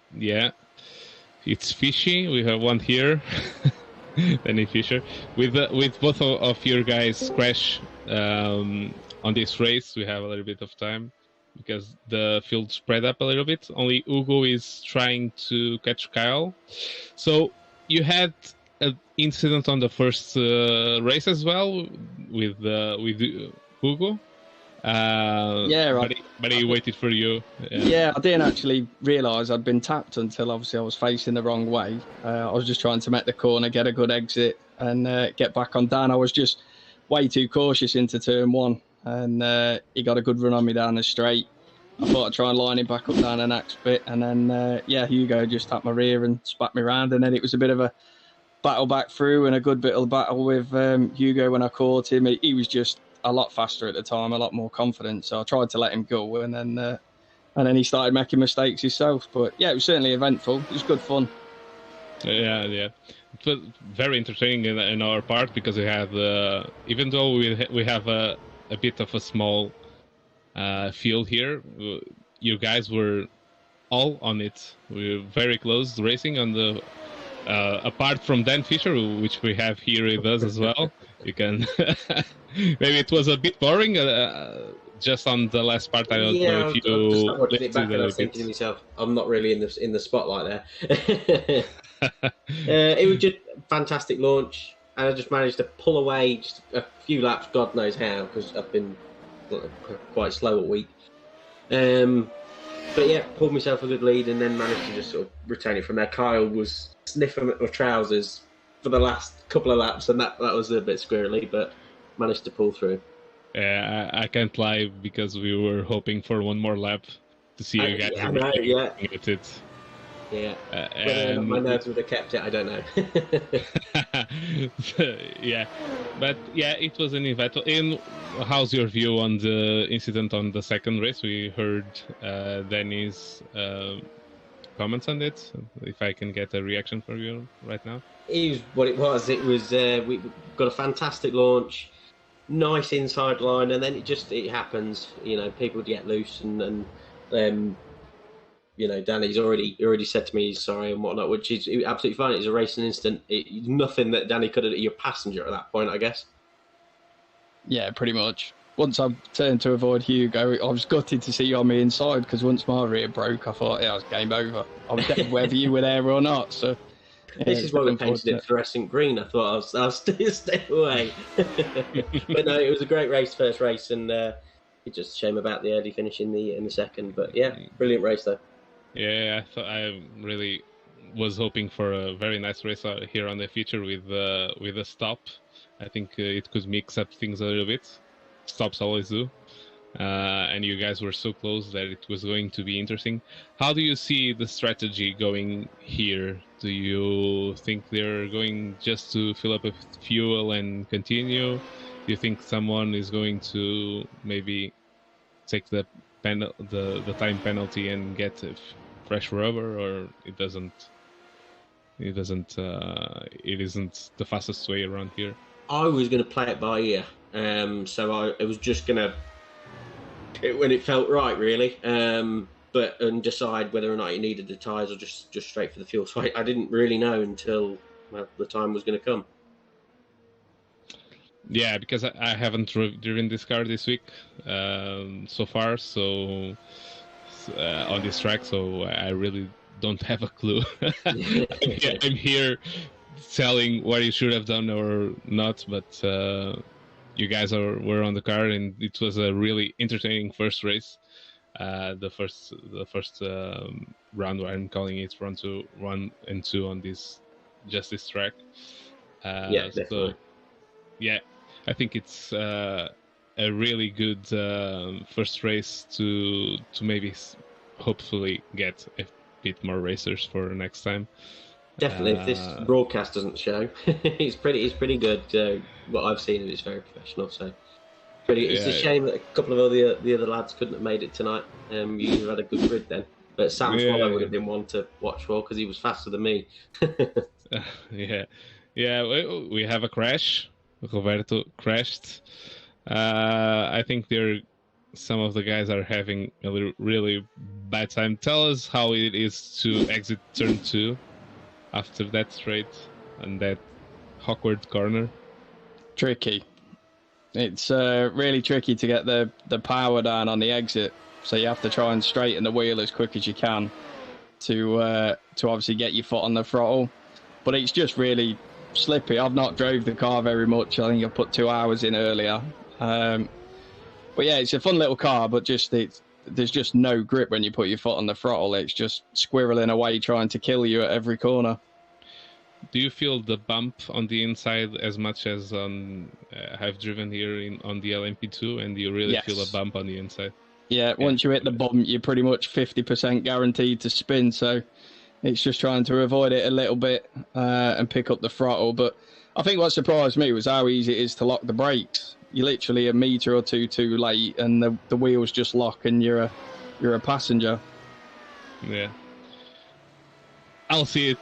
it's fishy. We have one here, Danny Fisher, with both of your guys crash on this race. We have a little bit of time, because the field spread up a little bit. Only Hugo is trying to catch Kyle. So you had an incident on the first race as well with Hugo. Yeah, right. But he waited for you. Yeah, I didn't actually realise I'd been tapped until obviously I was facing the wrong way. I was just trying to make the corner, get a good exit, and get back on Dan. I was just way too cautious into turn one, and he got a good run on me down the straight. I thought I'd try and line him back up down the next bit, and then Hugo just tapped my rear and spat me round, and then it was a bit of a battle back through and a good bit of battle with Hugo when I caught him. He was just a lot faster at the time, a lot more confident, so I tried to let him go, and then he started making mistakes himself. But yeah, it was certainly eventful. It was good fun. Yeah. It was very entertaining in our part, because we had, even though we have a bit of a small field here, you guys were all on it. We were very close racing on the apart from Dan Fisher, which we have here with us as well. You can maybe it was a bit boring just on the last part. I don't know if you just watching it back and I was thinking to myself, I'm not really in the spotlight there. It was just a fantastic launch, and I just managed to pull away just a few laps, God knows how, because I've been quite slow all week. But yeah, pulled myself a good lead, and then managed to just sort of retain it from there. Kyle was sniffing at my trousers for the last couple of laps, and that was a bit squirrely, but managed to pull through. Yeah, I can't lie, because we were hoping for one more lap to see you guys. At it. Yeah, whether my nerves would have kept it, I don't know. Yeah, but yeah, it was an event. And how's your view on the incident on the second race? We heard Danny's comments on it. If I can get a reaction from you right now. It was what it was. It was we got a fantastic launch, nice inside line, and then it happens. You know, people get loose, and you know, Danny's already said to me he's sorry and whatnot, which is absolutely fine. It's a racing incident. Nothing that Danny could have. You're a passenger at that point, I guess. Yeah, pretty much. Once I turned to avoid Hugo, I was gutted to see you on me inside, because once my rear broke, I thought, yeah, it was game over. I was dead whether you were there or not. So yeah, this is why we painted it fluorescent green. I thought I'll stay away. But no, it was a great race, first race, and it's just a shame about the early finish in the second. But yeah, brilliant race though. Yeah, I really was hoping for a very nice race here on the feature with a stop. I think it could mix up things a little bit. Stops always do. And you guys were so close that it was going to be interesting. How do you see the strategy going here? Do you think they're going just to fill up with fuel and continue? Do you think someone is going to maybe take the time penalty and get fresh rubber, or it isn't the fastest way around here? I was going to play it by ear, so I was just going to, when it felt right, really. and decide whether or not you needed the tyres or just straight for the fuel. So I didn't really know until the time was going to come. Yeah, because I haven't driven this car this week so far, so on this track, so I really don't have a clue. I'm here telling what you should have done or not, but you guys were on the car, and it was a really entertaining first race. The first round, I'm calling it run and 2 on this track. Yeah, definitely. So yeah, I think it's a really good first race to maybe hopefully get a bit more racers for next time. Definitely, if this broadcast doesn't show, it's pretty good. What I've seen, and it's very professional. So, it's a shame that a couple of the other lads couldn't have made it tonight. You had a good grid then, but Sam Swallow would have been one to watch for because he was faster than me. Yeah. We have a crash. Roberto crashed. I think some of the guys are having a really bad time. Tell us how it is to exit turn 2 after that straight and that awkward corner. Tricky. It's really tricky to get the power down on the exit, so you have to try and straighten the wheel as quick as you can to obviously get your foot on the throttle. But it's just really slippy. I've not drove the car very much. I think I put 2 hours in earlier. But yeah, it's a fun little car, but there's just no grip when you put your foot on the throttle. It's just squirreling away, trying to kill you at every corner. Do you feel the bump on the inside as much as I've driven here on the LMP2, and do you really feel a bump on the inside? Yeah, once you hit the bump, you're pretty much 50% guaranteed to spin, so it's just trying to avoid it a little bit and pick up the throttle. But I think what surprised me was how easy it is to lock the brakes. You're literally a metre or two too late, and the wheels just lock, and you're a passenger. Yeah. I'll see it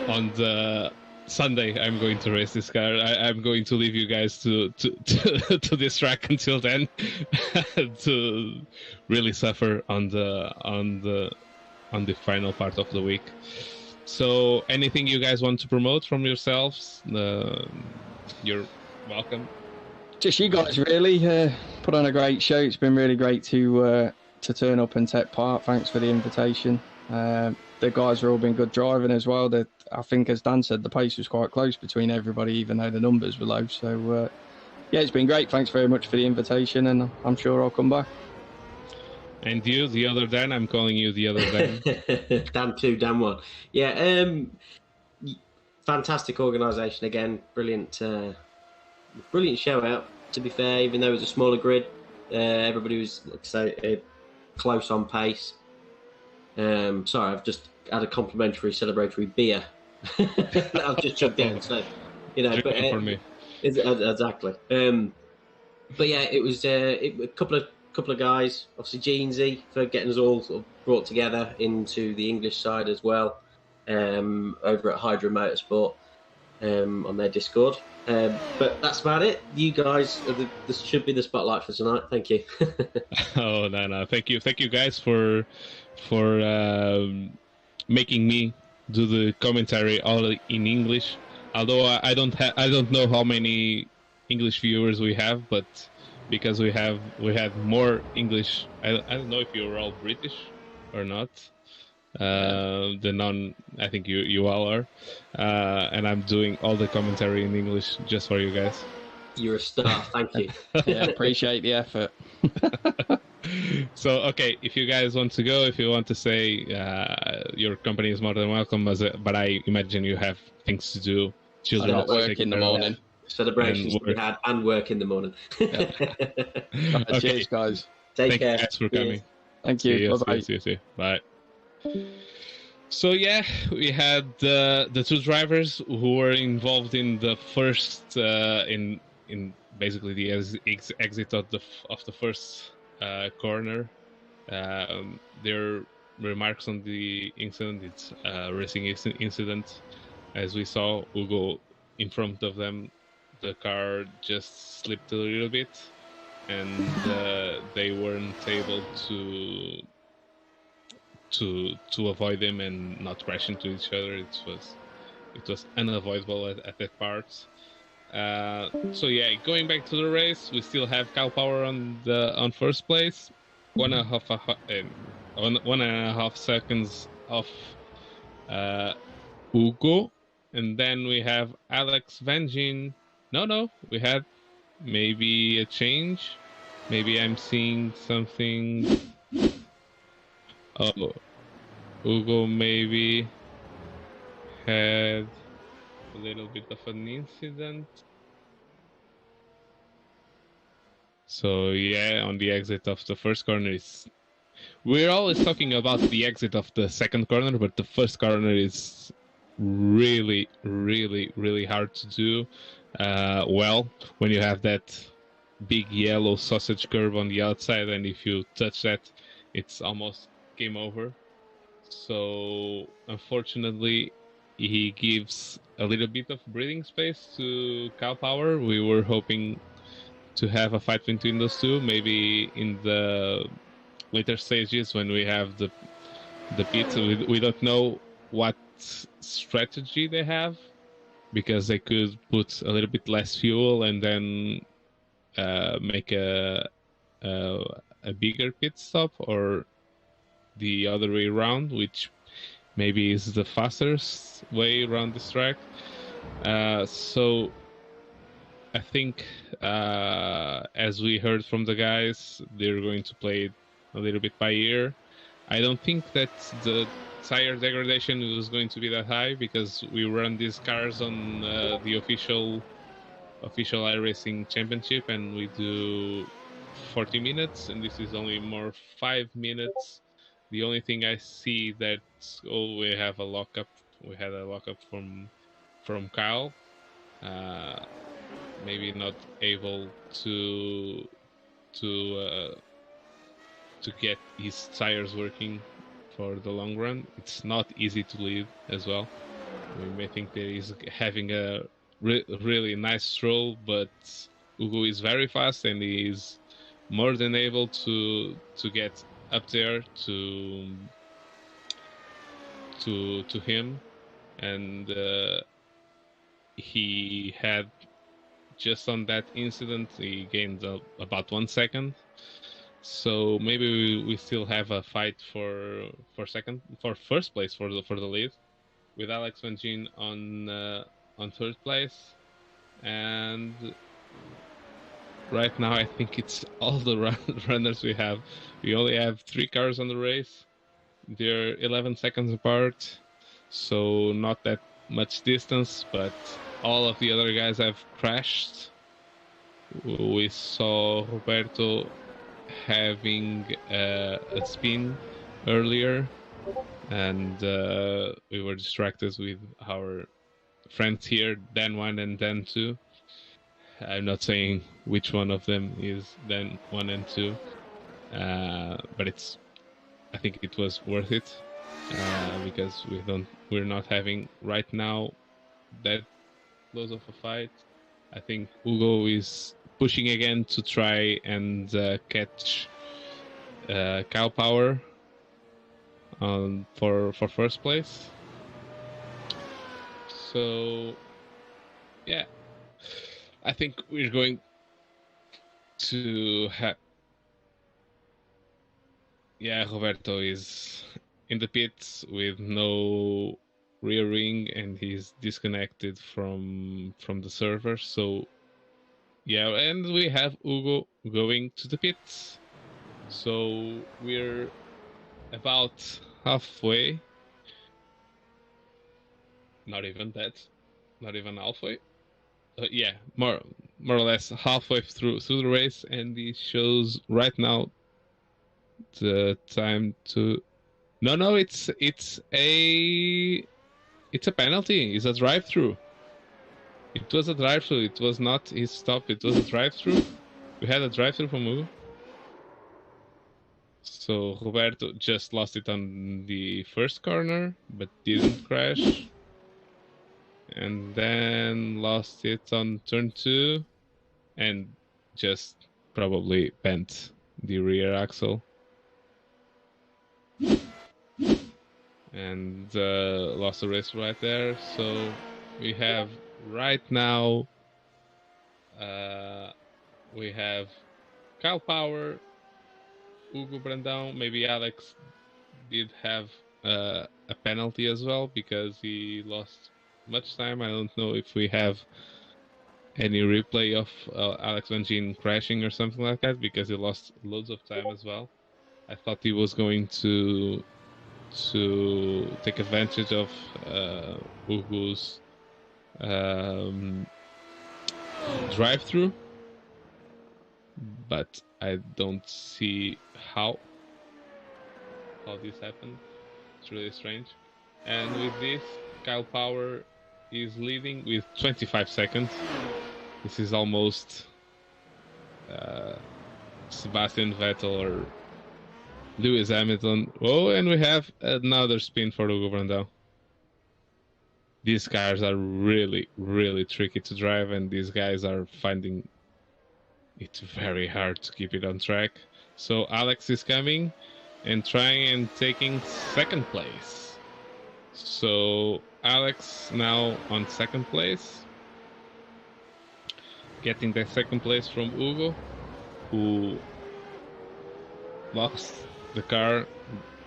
on the Sunday. I'm going to race this car. I'm going to leave you guys to this track until then to really suffer on the final part of the week. So anything you guys want to promote from yourselves, you're welcome. Just you guys really put on a great show. It's been really great to turn up and take part. Thanks for the invitation. The guys have all been good driving as well. I think, as Dan said, the pace was quite close between everybody, even though the numbers were low. So yeah, it's been great. Thanks very much for the invitation, and I'm sure I'll come back. And you, the other Dan? I'm calling you the other Dan. Dan 2, Dan 1. Yeah, fantastic organisation again. Brilliant show out, to be fair, even though it was a smaller grid. Everybody was, like I say, close on pace. Sorry, I've just had a complimentary celebratory beer that I've just chugged down. So, but for me. Exactly. But yeah, it was a couple of guys. Obviously, Jeansy for getting us all sort of brought together into the English side as well. Over at Hydra Motorsport on their Discord. But that's about it. You guys, this should be the spotlight for tonight. Thank you. Oh no! Thank you guys for making me do the commentary all in English. Although I don't know how many English viewers we have, but because we had more English. I don't know if you're all British or not. I think you all are, and I'm doing all the commentary in English just for you guys. You're a star. Thank you. Yeah, appreciate the effort. So, okay, if you guys want to go, if you want to say your company is more than welcome, but I imagine you have things to do. Children at work in the morning. Celebrations to be had and work in the morning. Yeah. Okay. Cheers, guys. Take care. Thanks for coming. Thank you. Bye-bye. See you. Bye. So yeah, we had the two drivers who were involved in the first in basically the exit of the first corner. Their remarks on the incident. It's a racing incident. As we saw, Hugo in front of them, the car just slipped a little bit, and they weren't able to to avoid them and not crash into each other. It was unavoidable at that part. So yeah, going back to the race, we still have Cal Power on first place, 1.5 seconds off Hugo, and then we have Alex Vangin. No, we had maybe a change. Maybe I'm seeing something. Oh, Hugo maybe had a little bit of an incident. So yeah, on the exit of the first corner we're always talking about the exit of the second corner, but the first corner is really, really, really hard to do well when you have that big yellow sausage curve on the outside, and if you touch that, it's almost game over. So unfortunately, he gives a little bit of breathing space to Cal Power. We were hoping to have a fight between those two, maybe in the later stages when we have the pits. We don't know what strategy they have, because they could put a little bit less fuel and then make a bigger pit stop, or the other way around, which maybe is the fastest way around this track. So I think, as we heard from the guys, they're going to play it a little bit by ear. I don't think that the tire degradation was going to be that high, because we run these cars on the official iRacing championship, and we do 40 minutes, and this is only more 5 minutes. The only thing I see that we have a lockup. We had a lockup from Kyle. Maybe not able to get his tires working for the long run. It's not easy to lead as well. We may think that he's having a really nice stroll, but Hugo is very fast, and he is more than able to get up there to him, and he had, just on that incident, he gained about 1 second. So maybe we still have a fight for first place for the lead, with Alex Vangin on third place. And right now I think it's all the runners we have. We only have 3 cars on the race. They're 11 seconds apart, so not that much distance, but all of the other guys have crashed. We saw Roberto having a spin earlier, and we were distracted with our friends here, Dan 1 and Dan 2. I'm not saying which one of them is Dan 1 and 2, but I think it was worth it, because we're not having right now that close of a fight. I think Hugo is pushing again to try and catch Cow Power for first place. So yeah, I think we're going to have. Yeah, Roberto is in the pits with no rear ring, and he's disconnected from the server. So yeah, and we have Hugo going to the pits. So we're about halfway. Not even that. Not even halfway. Yeah, more or less halfway through the race, and it shows right now the time to. No, it's a penalty. It's a drive-through. It was a drive-through. It was not his stop. It was a drive-through. We had a drive-through from Hugo. So Roberto just lost it on the first corner, but didn't crash. And then lost it on turn 2, and just probably bent the rear axle. and lost the race right there. So we have right now we have Kyle Power, Hugo Brandão, maybe Alex did have a penalty as well because he lost much time. I don't know if we have any replay of Alex Van Gien crashing or something like that because he lost loads of time as well. I thought he was going to take advantage of Hugo's drive-through, but I don't see how this happened. It's really strange. And with this, Kyle Power is leading with 25 seconds. This is almost Sebastian Vettel or Lewis Hamilton. Oh, and we have another spin for Hugo Brandão. These cars are really, really tricky to drive, and these guys are finding it very hard to keep it on track. So Alex is coming and trying and taking second place. So Alex now on second place, getting the second place from Hugo, who lost the car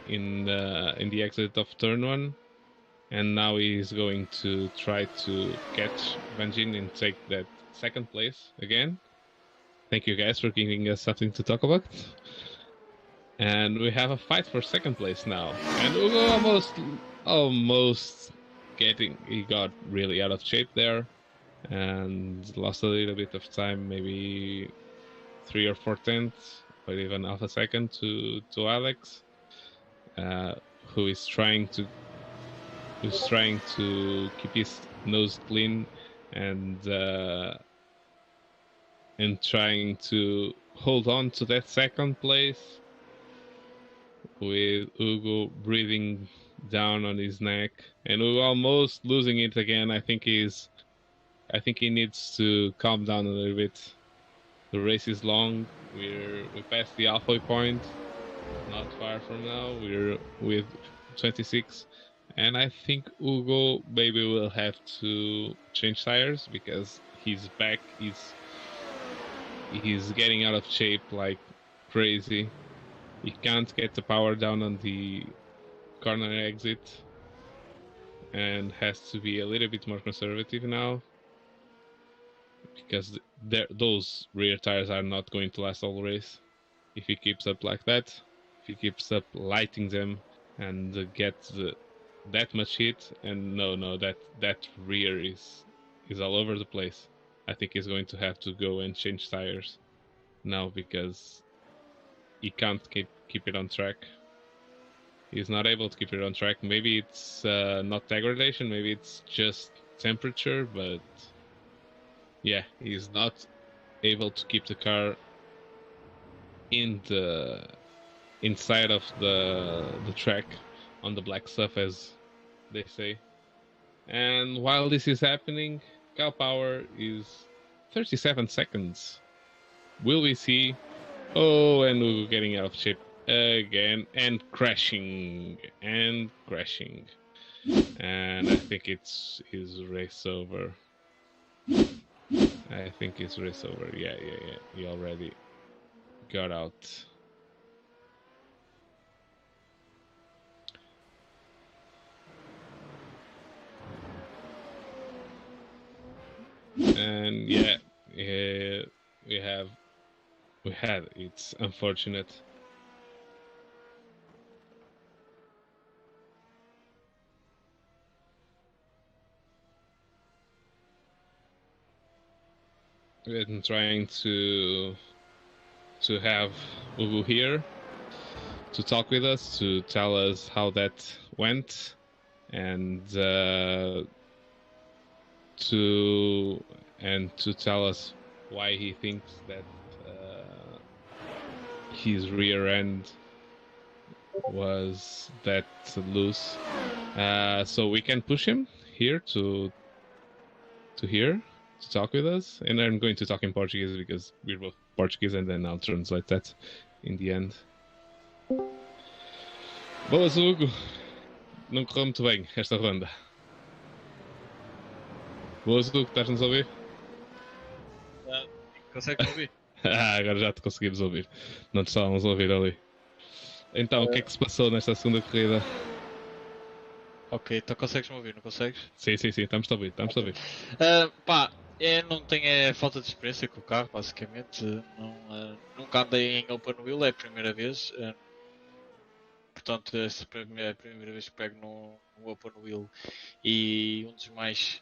in the exit of turn 1, and now he's going to try to catch Van Gien and take that second place again. Thank you guys for giving us something to talk about. And we have a fight for second place now. And Hugo almost he got really out of shape there and lost a little bit of time, maybe 3 or 4 tenths or even half a second to Alex, who is trying to keep his nose clean and trying to hold on to that second place, with Hugo breathing down on his neck and Hugo almost losing it again. I think he needs to calm down a little bit. The race is long. We passed the halfway point, not far from now. We're with 26, and I think Hugo maybe will have to change tires because his back he's getting out of shape like crazy. He can't get the power down on the corner exit and has to be a little bit more conservative now because those rear tires are not going to last all the race. If he keeps up like that, if he keeps up lighting them and gets that much heat, and no, that rear is all over the place. I think he's going to have to go and change tires now because he can't keep it on track. He's not able to keep it on track. Maybe it's not degradation, maybe it's just temperature, but yeah, he's not able to keep the car inside of the track on the black stuff, as they say. And while this is happening, Kyle Power is 37 seconds. Will we see? Oh, and Hugo getting out of shape again and crashing. And I think it's his race over. I think his race over. Yeah. He already got out. And yeah, we had. It's unfortunate. We've been trying to have Ubu here to talk with us, to tell us how that went, and to tell us why he thinks that his rear end was that loose. So we can push him here to talk with us, and I'm going to talk in Portuguese because we're both Portuguese, and then I'll translate that in the end. Boas, Hugo. não correu muito bem esta ronda. Boas, que estás-nos a ouvir? Consegues ouvir? Agora já te conseguimos ouvir. Não te estávamos a ouvir ali. Então, o que é que se passou nesta segunda corrida? Ok, então consegues-me ouvir, não consegues? Sim, estamos a ouvir, Pá, não tenho falta de experiência com o carro, basicamente. Nunca andei em open wheel, é a primeira vez. Portanto, esta é a primeira vez que pego no open wheel e um dos mais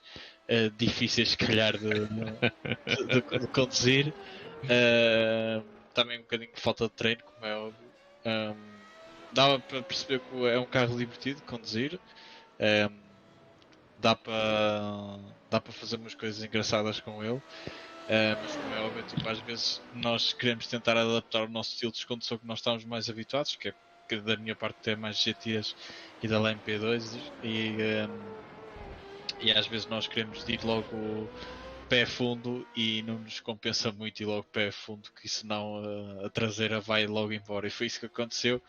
difíceis, se calhar, de conduzir. Também um bocadinho de falta de treino, como é óbvio. Dava para perceber que é um carro divertido de conduzir. Dá para fazer umas coisas engraçadas com ele. Mas como é óbvio, tipo, às vezes nós queremos tentar adaptar o nosso estilo de condução que nós estamos mais habituados, que é que da minha parte ter mais GTs e da LMP2 e às vezes nós queremos ir logo pé fundo e não nos compensa muito ir logo pé fundo, que senão a traseira vai logo embora, e foi isso que aconteceu.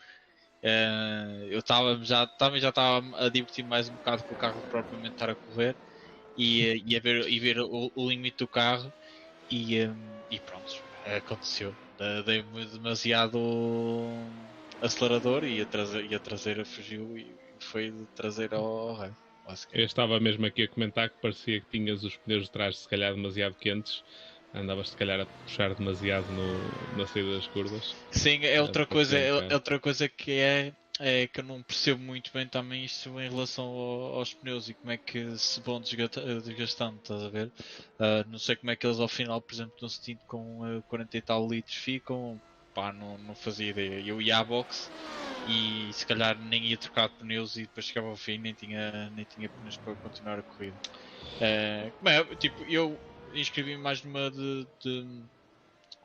Eu também já estava a divertir mais um bocado com o carro propriamente estar a correr e a ver o limite do carro e pronto, aconteceu. Dei-me demasiado acelerador e a traseira fugiu e foi de traseira ao raio. Eu estava mesmo aqui a comentar que parecia que tinhas os pneus de trás se calhar demasiado quentes. Andavas se calhar a puxar demasiado na saída das curvas. Sim, é outra coisa que é que eu não percebo muito bem também isto em relação aos pneus e como é que se vão desgastando, estás a ver? Não sei como é que eles ao final, por exemplo, no stint com 40 e tal litros ficam, pá, não fazia ideia. Eu ia à box e se calhar nem ia trocar de pneus e depois chegava ao fim nem tinha pneus para continuar a corrida. Tipo, eu inscrevi-me mais numa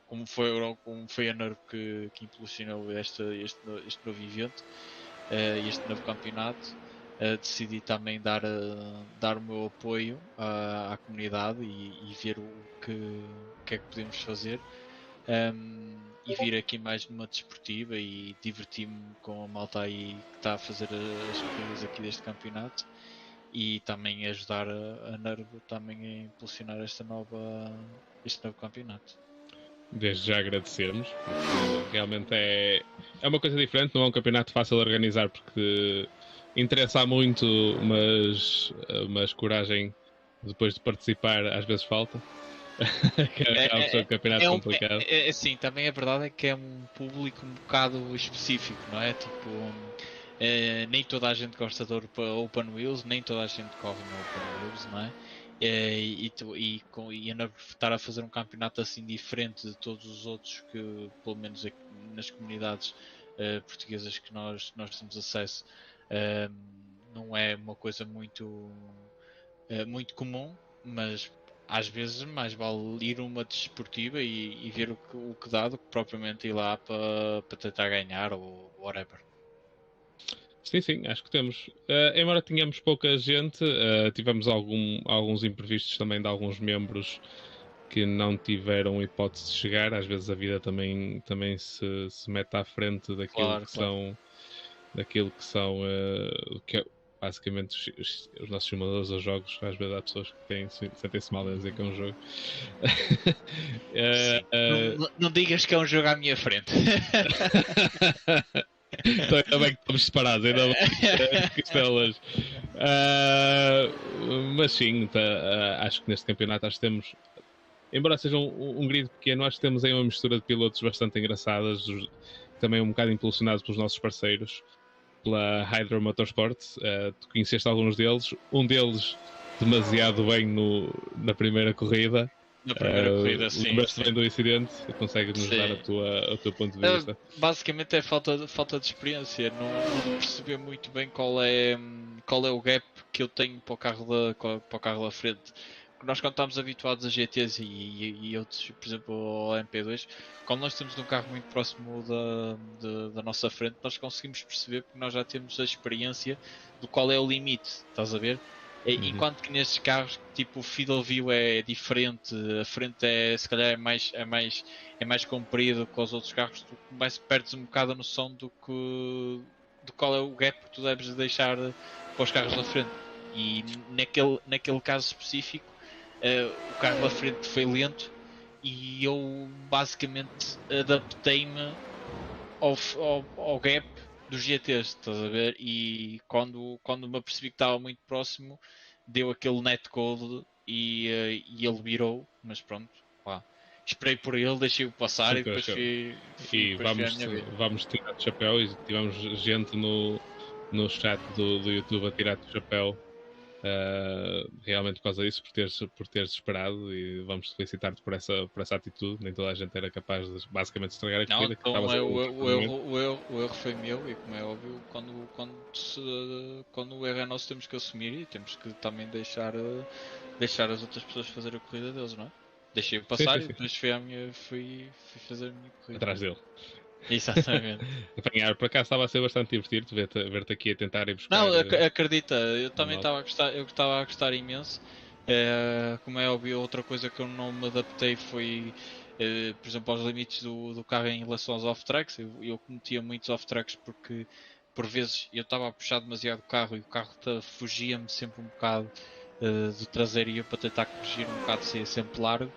como foi a NERV que impulsionou este novo evento, este novo campeonato. Decidi também dar o meu apoio à comunidade e ver o que é que podemos fazer. E vir aqui mais numa desportiva e divertir-me com a malta aí que está a fazer as corridas aqui deste campeonato e também ajudar a NERV também a impulsionar este novo campeonato. Desde já agradecermos, porque realmente é uma coisa diferente, não é um campeonato fácil de organizar porque interessa muito, mas coragem depois de participar às vezes falta. É um campeonato complicado. Sim, também a verdade é que é um público um bocado específico, não é? Tipo, nem toda a gente gosta de open wheels, nem toda a gente corre no open wheels, não é? E a estar a fazer um campeonato assim diferente de todos os outros que, pelo menos aqui, nas comunidades portuguesas que nós temos acesso, não é uma coisa muito comum, mas às vezes mais vale ir uma desportiva e ver o que dá do que propriamente ir lá para tentar ganhar ou whatever. Sim, acho que temos. Embora tenhamos pouca gente, tivemos alguns imprevistos também de alguns membros que não tiveram hipótese de chegar. Às vezes a vida também se mete à frente daquilo daquilo que é basicamente os nossos simuladores ou jogos. Às vezes há pessoas que sentem-se mal a dizer que é um jogo. Não digas que é um jogo à minha frente. Então ainda bem que estamos separados, ainda bem que isto é longe. Mas sim, acho que neste campeonato temos, embora seja um grid pequeno, acho que temos aí uma mistura de pilotos bastante engraçadas, também um bocado impulsionados pelos nossos parceiros, pela Hydro Motorsport. Tu conheceste alguns deles, um deles demasiado bem na primeira corrida. Na primeira corrida, sim. Lembras-te bem do incidente? Consegues-nos dar o teu ponto de vista? Basicamente é falta de experiência, não perceber muito bem qual é o gap que eu tenho para o carro da frente. Nós quando estamos habituados a GTs e outros, por exemplo ao MP2, quando nós temos um carro muito próximo da nossa frente, nós conseguimos perceber porque nós já temos a experiência do qual é o limite, estás a ver? Enquanto que nestes carros, tipo, o field of view é diferente, a frente se calhar é mais comprido que os outros carros, tu perdes um bocado a noção de qual é o gap que tu deves deixar para os carros da frente. E naquele caso específico, o carro da frente foi lento e eu basicamente adaptei-me ao gap dos GTs, estás a ver? E quando me apercebi que estava muito próximo, deu aquele netcode e ele virou, mas pronto, pá. Esperei por ele, deixei-o passar e depois fui à minha vida. Vamos tirar de chapéu e tivemos gente no chat do YouTube a tirar de chapéu. Realmente por causa disso, por teres esperado, e vamos te felicitar-te por essa atitude. Nem toda a gente era capaz de basicamente estragar a corrida. Então o erro foi meu, e como é óbvio, quando o erro é nosso temos que assumir e temos que também deixar as outras pessoas fazer a corrida deles, não é? Deixei-o passar e depois fui fazer a minha corrida. Atrás dele. Exatamente. Apanhar, por acaso estava a ser bastante divertido ver-te aqui a tentar ir buscar. Não, acredita, eu também estava a gostar imenso. Como é óbvio, outra coisa que eu não me adaptei foi, por exemplo, aos limites do carro em relação aos off-tracks. Eu cometia muitos off-tracks porque por vezes eu estava a puxar demasiado o carro e o carro fugia-me sempre um bocado de traseiro, e eu para tentar corrigir um bocado ser sempre largo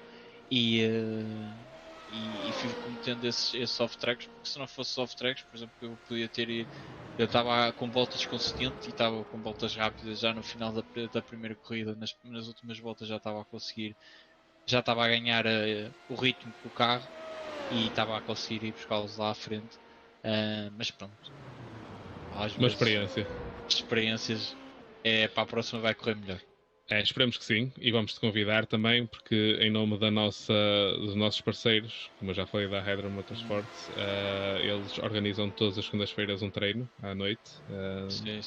e fui cometendo esses off-tracks, porque se não fosse off-tracks, por exemplo, eu estava com voltas consistentes e estava com voltas rápidas já no final da primeira corrida. Nas últimas voltas já estava a conseguir, já estava a ganhar o ritmo com o carro e estava a conseguir ir buscá-los lá à frente. Mas pronto, uma experiências para a próxima vai correr melhor. Esperemos que sim, e vamos te convidar também, porque em nome dos nossos parceiros, como eu já falei da Hydra Motorsports, eles organizam todas as segundas-feiras um treino à noite. Sim.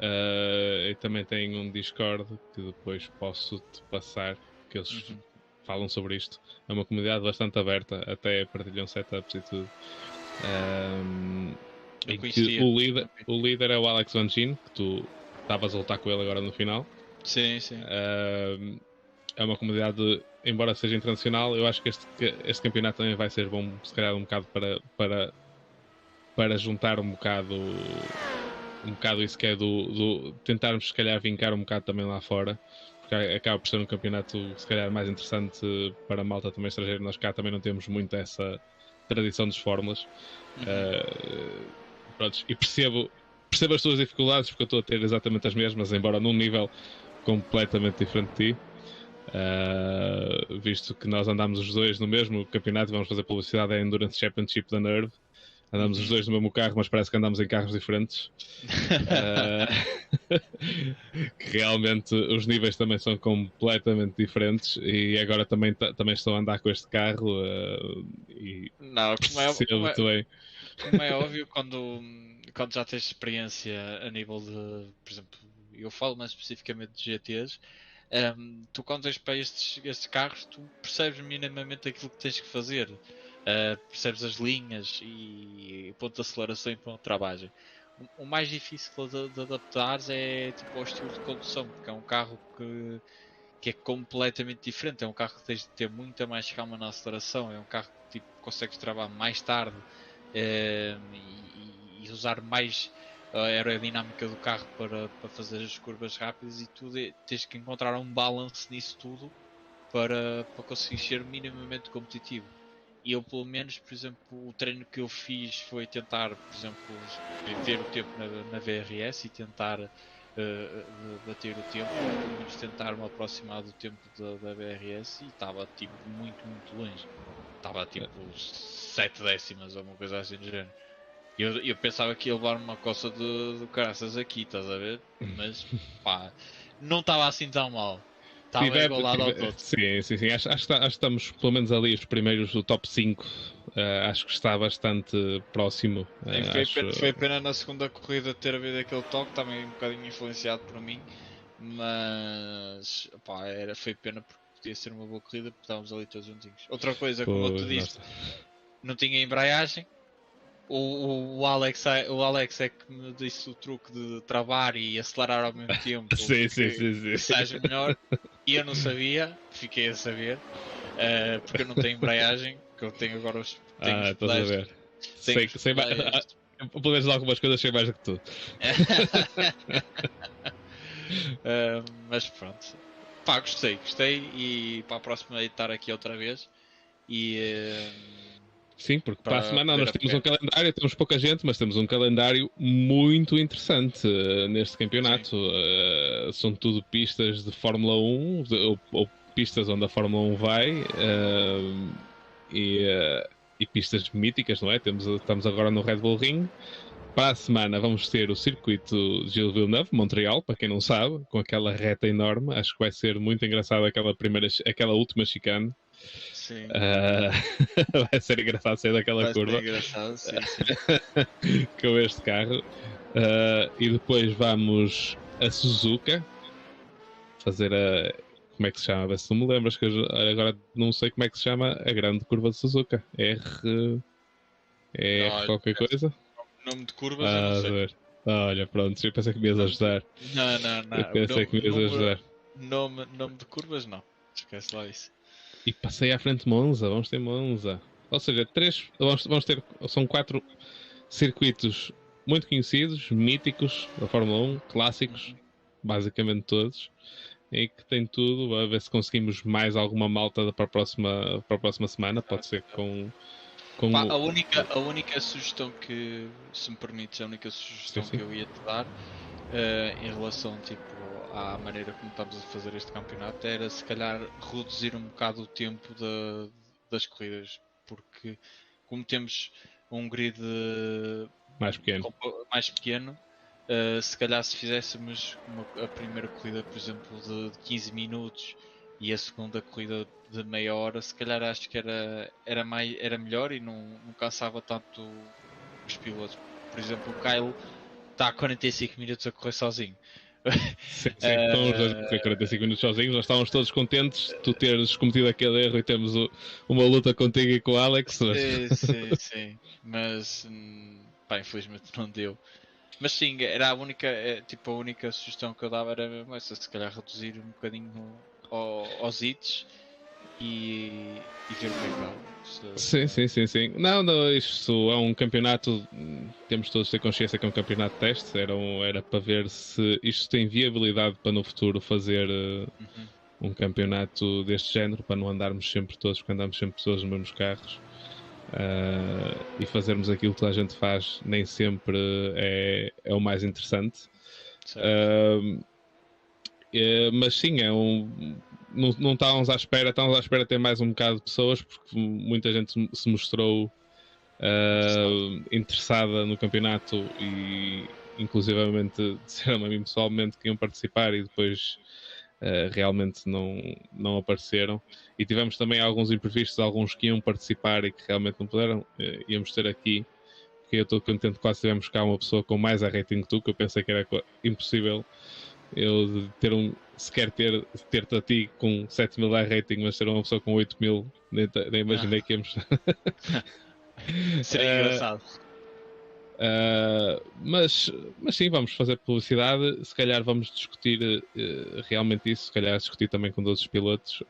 E também tem um Discord que depois posso te passar, que eles falam sobre isto. É uma comunidade bastante aberta, até partilham setups e tudo. Em que o líder é o Alex Vangin, que tu estavas a lutar com ele agora no final. Sim. É uma comunidade, embora seja internacional, eu acho que este campeonato também vai ser bom, se calhar um bocado para juntar um bocado isso que é do tentarmos se calhar vincar um bocado também lá fora, porque acaba por ser um campeonato se calhar mais interessante para a malta também estrangeira. Nós cá também não temos muito essa tradição dos fórmulas. Pronto, e percebo as tuas dificuldades, porque eu estou a ter exatamente as mesmas, embora num nível completamente diferente de ti, visto que nós andamos os dois no mesmo campeonato. Vamos fazer publicidade à Endurance Championship da Nerd. Andamos os dois no mesmo carro, mas parece que andamos em carros diferentes. Que realmente os níveis também são completamente diferentes, e agora também estou a andar com este carro e não, como é óbvio, quando já tens experiência a nível de, por exemplo, eu falo mais especificamente de GTs, tu quando tens para estes carros, tu percebes minimamente aquilo que tens que fazer, percebes as linhas e ponto de aceleração e ponto de travagem. O mais difícil de adaptares é tipo ao estilo de condução, porque é um carro que é completamente diferente. É um carro que tens de ter muita mais calma na aceleração, é um carro que tipo, consegues travar mais tarde e usar mais a aerodinâmica do carro para fazer as curvas rápidas, e tudo tens que encontrar um balance nisso tudo para conseguir ser minimamente competitivo. E eu, pelo menos, por exemplo, o treino que eu fiz foi tentar, por exemplo, ter o tempo na VRS e tentar bater o tempo, ou pelo menos tentar me aproximar do tempo da VRS, e estava tipo muito longe. Estava tipo 7 décimas ou uma coisa assim do género. Eu pensava que ia levar uma coça de caraças aqui, estás a ver? Mas pá, não estava assim tão mal. Estava igualado ao todo. Sim. Acho que estamos pelo menos ali os primeiros do top 5. Acho que está bastante próximo. Foi pena na segunda corrida ter havido aquele toque, também um bocadinho influenciado por mim. Mas pá, foi pena porque podia ser uma boa corrida, porque estávamos ali todos juntinhos. Outra coisa, como eu te disse, não tinha embreagem. O Alex é que me disse o truque de travar e acelerar ao mesmo tempo. Sim. Seja melhor. E eu não sabia, fiquei a saber, porque eu não tenho embreagem, que eu tenho agora os estás a ver. Pelo menos algumas coisas sei mais do que tu. Mas pronto. Pá, gostei e para a próxima estar aqui outra vez e sim, porque para a semana nós temos apoiar. um calendário, temos pouca gente, mas temos um calendário muito interessante neste campeonato. São tudo pistas de Fórmula 1 ou pistas onde a Fórmula 1 vai e pistas míticas, não é? Estamos agora no Red Bull Ring. Para a semana vamos ter o circuito de Gilles Villeneuve, Montreal, para quem não sabe, com aquela reta enorme. Acho que vai ser muito engraçado aquela última chicane. Sim. Vai ser engraçado sair daquela curva. Vai ser engraçado, sim. Com este carro. E depois vamos a Suzuka fazer a. Como é que se chama? Vê se tu me lembras, que agora não sei como é que se chama a grande curva de Suzuka. R qualquer coisa? Nome de curvas eu não sei. Olha, pronto, eu pensei que me ias ajudar. Não. Eu pensei que me ias ajudar. Nome de curvas não. Esquece lá isso. E passei à frente de Monza, vamos ter Monza. Ou seja, vamos ter, são 4 circuitos muito conhecidos, míticos da Fórmula 1, clássicos, basicamente todos, e que tem tudo. A ver se conseguimos mais alguma malta para a próxima semana, pode ser com Pá, a única sugestão que, se me permites, a única sugestão sim. que eu ia te dar em relação tipo, à maneira como estamos a fazer este campeonato era se calhar reduzir um bocado o tempo das corridas, porque como temos um grid mais pequeno, se calhar se fizéssemos a primeira corrida, por exemplo, de 15 minutos e a segunda corrida de meia hora, se calhar acho que era melhor e não cansava tanto os pilotos. Por exemplo, o Kyle está há 45 minutos a correr sozinho. Sim, estão os dois a correr 45 minutos sozinhos. Nós estávamos todos contentes de tu teres cometido aquele erro e temos uma luta contigo e com o Alex. Sim. Mas pá, infelizmente não deu. Mas sim, era a única sugestão que eu dava era mesmo essa, se calhar reduzir um bocadinho aos hits e ver o que é que dá. Sim. Não, isto é um campeonato, temos todos de ter consciência que é um campeonato de teste, era para ver se isto tem viabilidade para no futuro fazer um campeonato deste género, para não andarmos sempre todos, porque andamos sempre todos nos mesmos carros. E fazermos aquilo que a gente faz nem sempre é o mais interessante. Mas sim, não estávamos à espera, de ter mais um bocado de pessoas, porque muita gente se mostrou interessada no campeonato e inclusivamente disseram a mim pessoalmente que iam participar e depois realmente não apareceram. E tivemos também alguns imprevistos, alguns que iam participar e que realmente não puderam. Íamos ter aqui, porque eu estou contente que quase tivemos cá uma pessoa com mais a rating que tu, que eu pensei que era impossível eu sequer ter-te a ti com 7.000 de rating, mas ter uma pessoa com 8.000, nem imaginei que íamos. Seria engraçado. Mas sim, vamos fazer publicidade. Se calhar vamos discutir realmente isso. Se calhar discutir também com outros pilotos,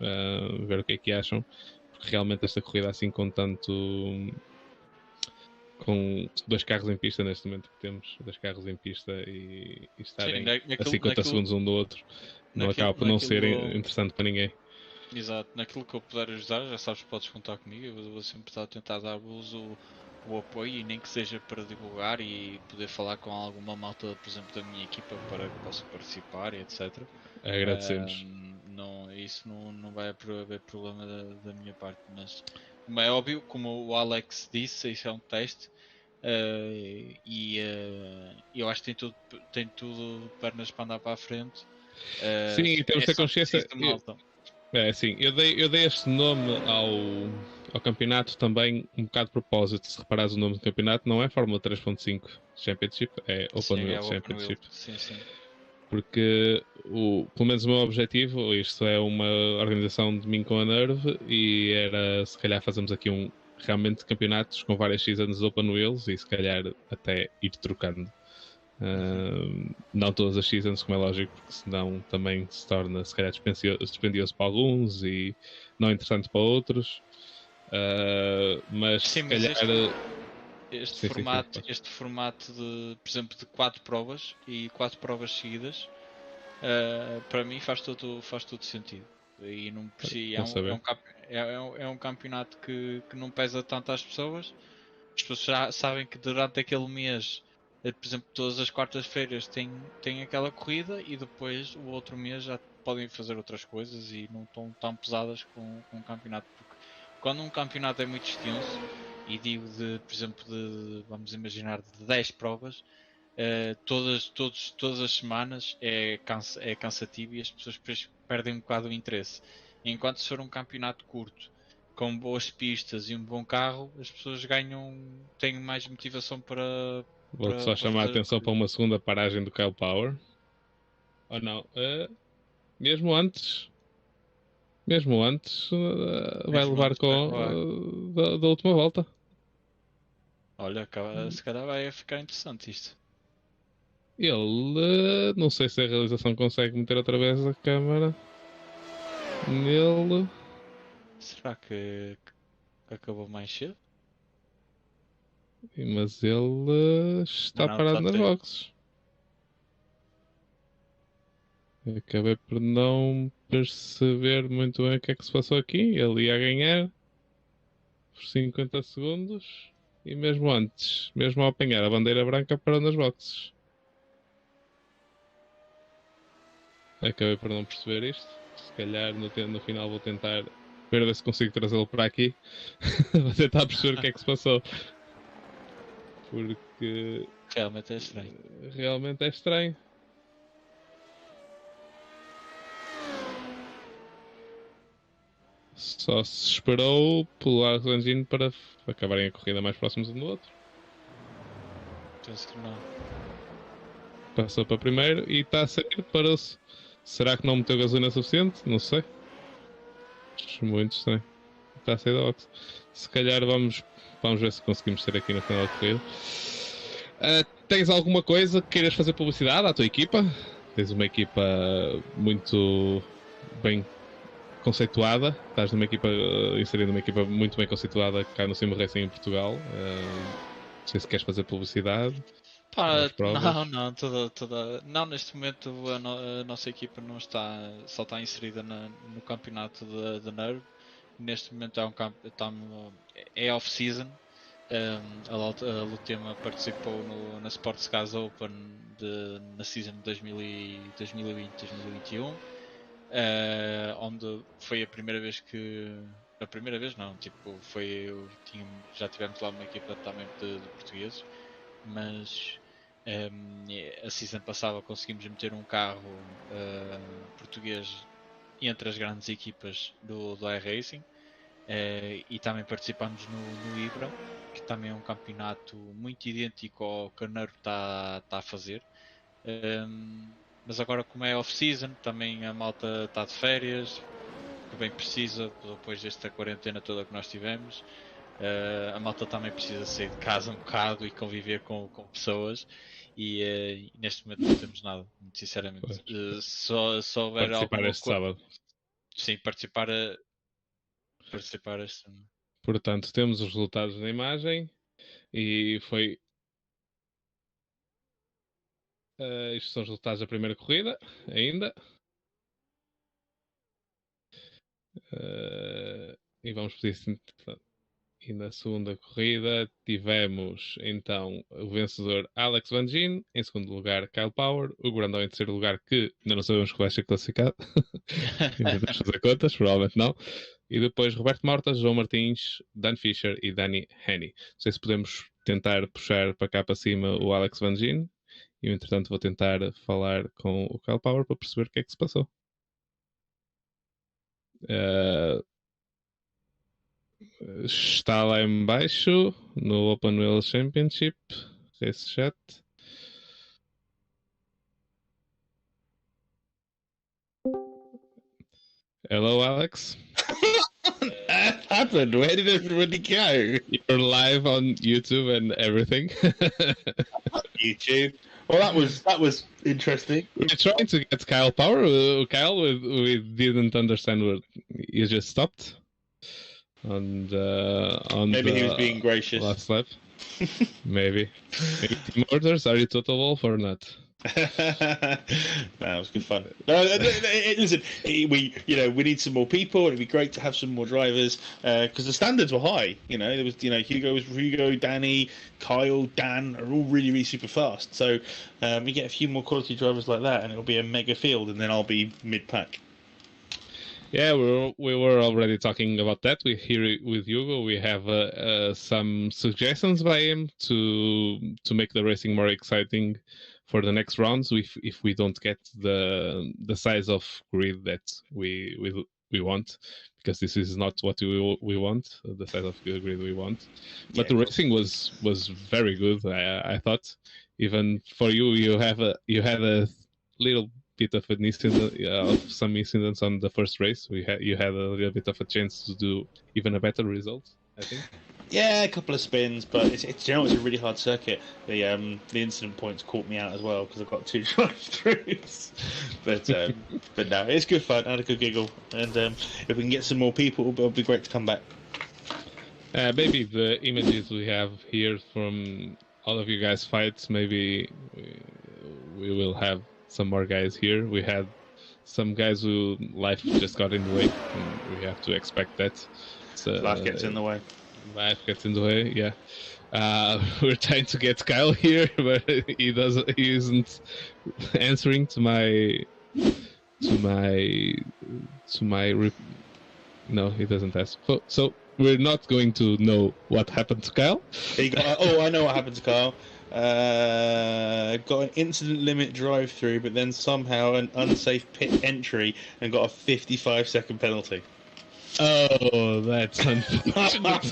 ver o que é que acham. Porque realmente esta corrida, assim, com 2 carros em pista, neste momento que temos 2 carros em pista e estarem a 50 segundos um do outro, não acaba por não ser interessante para ninguém. Exato, naquilo que eu puder ajudar, já sabes que podes contar comigo. Eu vou sempre estar a tentar dar-vos o apoio, e nem que seja para divulgar e poder falar com alguma malta, por exemplo, da minha equipa, para que possa participar e etc. Agradecemos. Isso não vai haver problema da minha parte, mas como é óbvio, como o Alex disse, isso é um teste e eu acho que tem tudo pernas para andar para a frente. Sim, e temos de ter consciência. Sim, eu dei este nome ao campeonato também um bocado de propósito. Se reparares, o nome do campeonato não é Fórmula 3.5 Championship, é Open Wheel Championship. Sim. Porque, pelo menos o meu objetivo, isto é uma organização de mim com a Nerve, e era se calhar fazermos aqui realmente campeonatos com várias seasons Open Wheels e se calhar até ir trocando. Não todas as seasons, como é lógico, porque senão também se torna se calhar dispendioso para alguns e não interessante para outros. Mas sim, se calhar este formato de, por exemplo, de 4 provas e 4 provas seguidas, para mim faz todo sentido. E não precisa, é um campeonato que não pesa tanto às pessoas. As pessoas já sabem que durante aquele mês, por exemplo, todas as quartas-feiras tem aquela corrida e depois o outro mês já podem fazer outras coisas e não estão tão pesadas com o campeonato. Porque quando um campeonato é muito extenso, e digo por exemplo, vamos imaginar, de 10 provas, todas as semanas é cansativo e as pessoas depois perdem um bocado o interesse. Enquanto se for um campeonato curto, com boas pistas e um bom carro, as pessoas têm mais motivação para. Vou só chamar a atenção para uma segunda paragem do Kyle Power. Ou não? Mesmo antes, vai levar com da última volta. Olha, se calhar vai ficar interessante isto. Ele, não sei se a realização consegue meter outra vez a câmera nele. Será que acabou mais cedo? Mas ele está parado nas boxes. Acabei por não perceber muito bem o que é que se passou aqui. Ele ia ganhar por 50 segundos e mesmo antes, mesmo ao apanhar a bandeira branca, parou nas boxes. Acabei por não perceber isto. Se calhar no final vou tentar ver se consigo trazê-lo para aqui. Vou tentar perceber o que é que se passou. Porque realmente é estranho. Realmente é estranho. Só se esperou pelo Alex Engine para acabarem a corrida mais próximos um do outro. Penso que não. Passou para primeiro e está a sair, parou-se. Será que não meteu gasolina suficiente? Não sei. Muito estranho. Está a sair da box. Se calhar vamos ver se conseguimos ter aqui no final da corrida. Tens alguma coisa que queiras fazer publicidade à tua equipa? Tens uma equipa muito bem conceituada. Estás inserido numa equipa muito bem conceituada cá no Sim Racing em Portugal. Não sei se queres fazer publicidade. Não, neste momento a nossa equipa não está, só está inserida no campeonato da NERV. Neste momento é off-season. A Lutema participou na Sports Cars Open na season 2020-2021, onde foi a primeira vez a primeira vez não, tipo, já tivemos lá uma equipa também de portugueses, mas a season passada conseguimos meter um carro português entre as grandes equipas do iRacing. E também participamos no Ibra, que também é um campeonato muito idêntico ao que a NERV está a fazer. Mas agora, como é off-season, também a malta está de férias, que bem precisa, depois desta quarentena toda que nós tivemos. A malta também precisa sair de casa um bocado e conviver com pessoas. E neste momento não temos nada, muito sinceramente. Só houver participar este sábado. Sim, participar este. Portanto, temos os resultados da imagem e foi. Isto são os resultados da primeira corrida, ainda. E vamos pedir. E na segunda corrida tivemos então o vencedor Alex Van Gien, em segundo lugar Kyle Power, o Grandão em terceiro lugar, que ainda não sabemos que vai ser classificado. Ainda temos de fazer contas, provavelmente não. E depois Roberto Morta, João Martins, Dan Fischer e Danny Henny. Não sei se podemos tentar puxar para cá para cima o Alex Van Gien. E entretanto vou tentar falar com o Kyle Power para perceber o que é que se passou. Está lá em baixo no Open Wheel Championship Race Chat. Hello, Alex. What happened? Where did everybody go? You're live on YouTube and everything. YouTube. Well, that was interesting. We're trying to get Kyle Power. Kyle, we didn't understand what you just stopped. And maybe he was being gracious. Last lap. Maybe team orders. Are you total wolf or not? That was good fun. Listen, we need some more people. It'd be great to have some more drivers because the standards were high. There was Hugo, Danny, Kyle, Dan are all really, really super fast. So we get a few more quality drivers like that, and it'll be a mega field. And then I'll be mid-pack. Yeah, we were already talking about that. We here with Hugo. We have some suggestions by him to make the racing more exciting for the next rounds. If we don't get the size of grid that we want, because this is not what we want, the size of grid we want. But the racing was very good. I thought, even for you had a little bit of an incident, of some incidents on the first race. You had a little bit of a chance to do even a better result, I think. Yeah, a couple of spins, but it's a really hard circuit. The incident points caught me out as well because I've got 2 drive-throughs. But no, it's good fun. I had a good giggle, and if we can get some more people, it'll be great to come back. Maybe the images we have here from all of you guys' fights, maybe we will have some more guys here. We had some guys who life just got in the way, and we have to expect that. So, life gets in the way. Life gets in the way, yeah. We're trying to get Kyle here, but he isn't answering to my. No, he doesn't ask. So we're not going to know what happened to Kyle. I know what happened to Kyle. Got an incident limit drive-through, but then somehow an unsafe pit entry and got a 55-second penalty. Oh, that's unfortunate.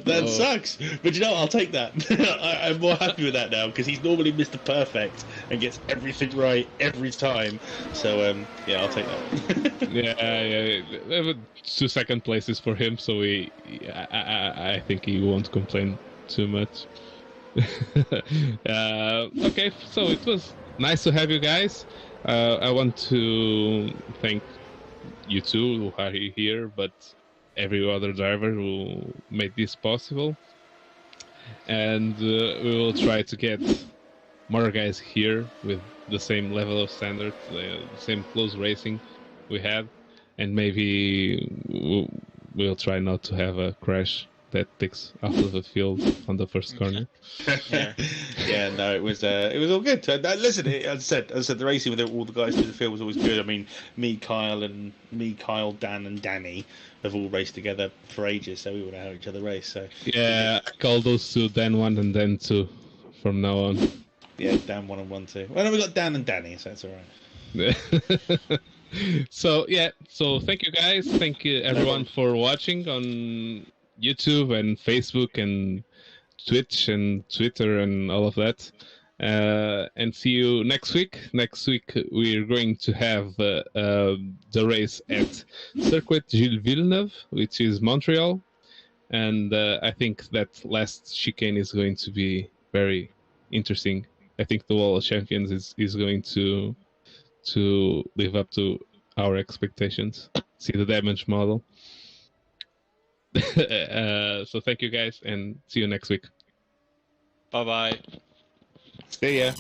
that sucks. But I'll take that. I'm more happy with that now because he's normally Mr. Perfect and gets everything right every time. So yeah, I'll take that. yeah. 2 second places for him, so I think he won't complain too much. Okay, so it was nice to have you guys. I want to thank you two who are here, but every other driver who made this possible. And we will try to get more guys here with the same level of standard, the same close racing we had, and maybe we'll try not to have a crash that takes out of the field on the first corner. Yeah, no, it was all good. Listen, as I said, the racing with all the guys through the field was always good. I mean, me, Kyle, Dan, and Danny have all raced together for ages, so we would have each other race. So yeah, I call those two Dan 1 and Dan 2 from now on. Yeah, Dan 1 and 1 2. Well, no, we got Dan and Danny, so that's all right. So thank you guys. Thank you everyone for watching on YouTube and Facebook and Twitch and Twitter and all of that. And see you next week. Next week we're going to have the race at Circuit Gilles Villeneuve, which is Montreal. And I think that last chicane is going to be very interesting. I think the Wall of Champions is going to live up to our expectations. See the damage model. So thank you guys, and see you next week. Bye bye. See ya.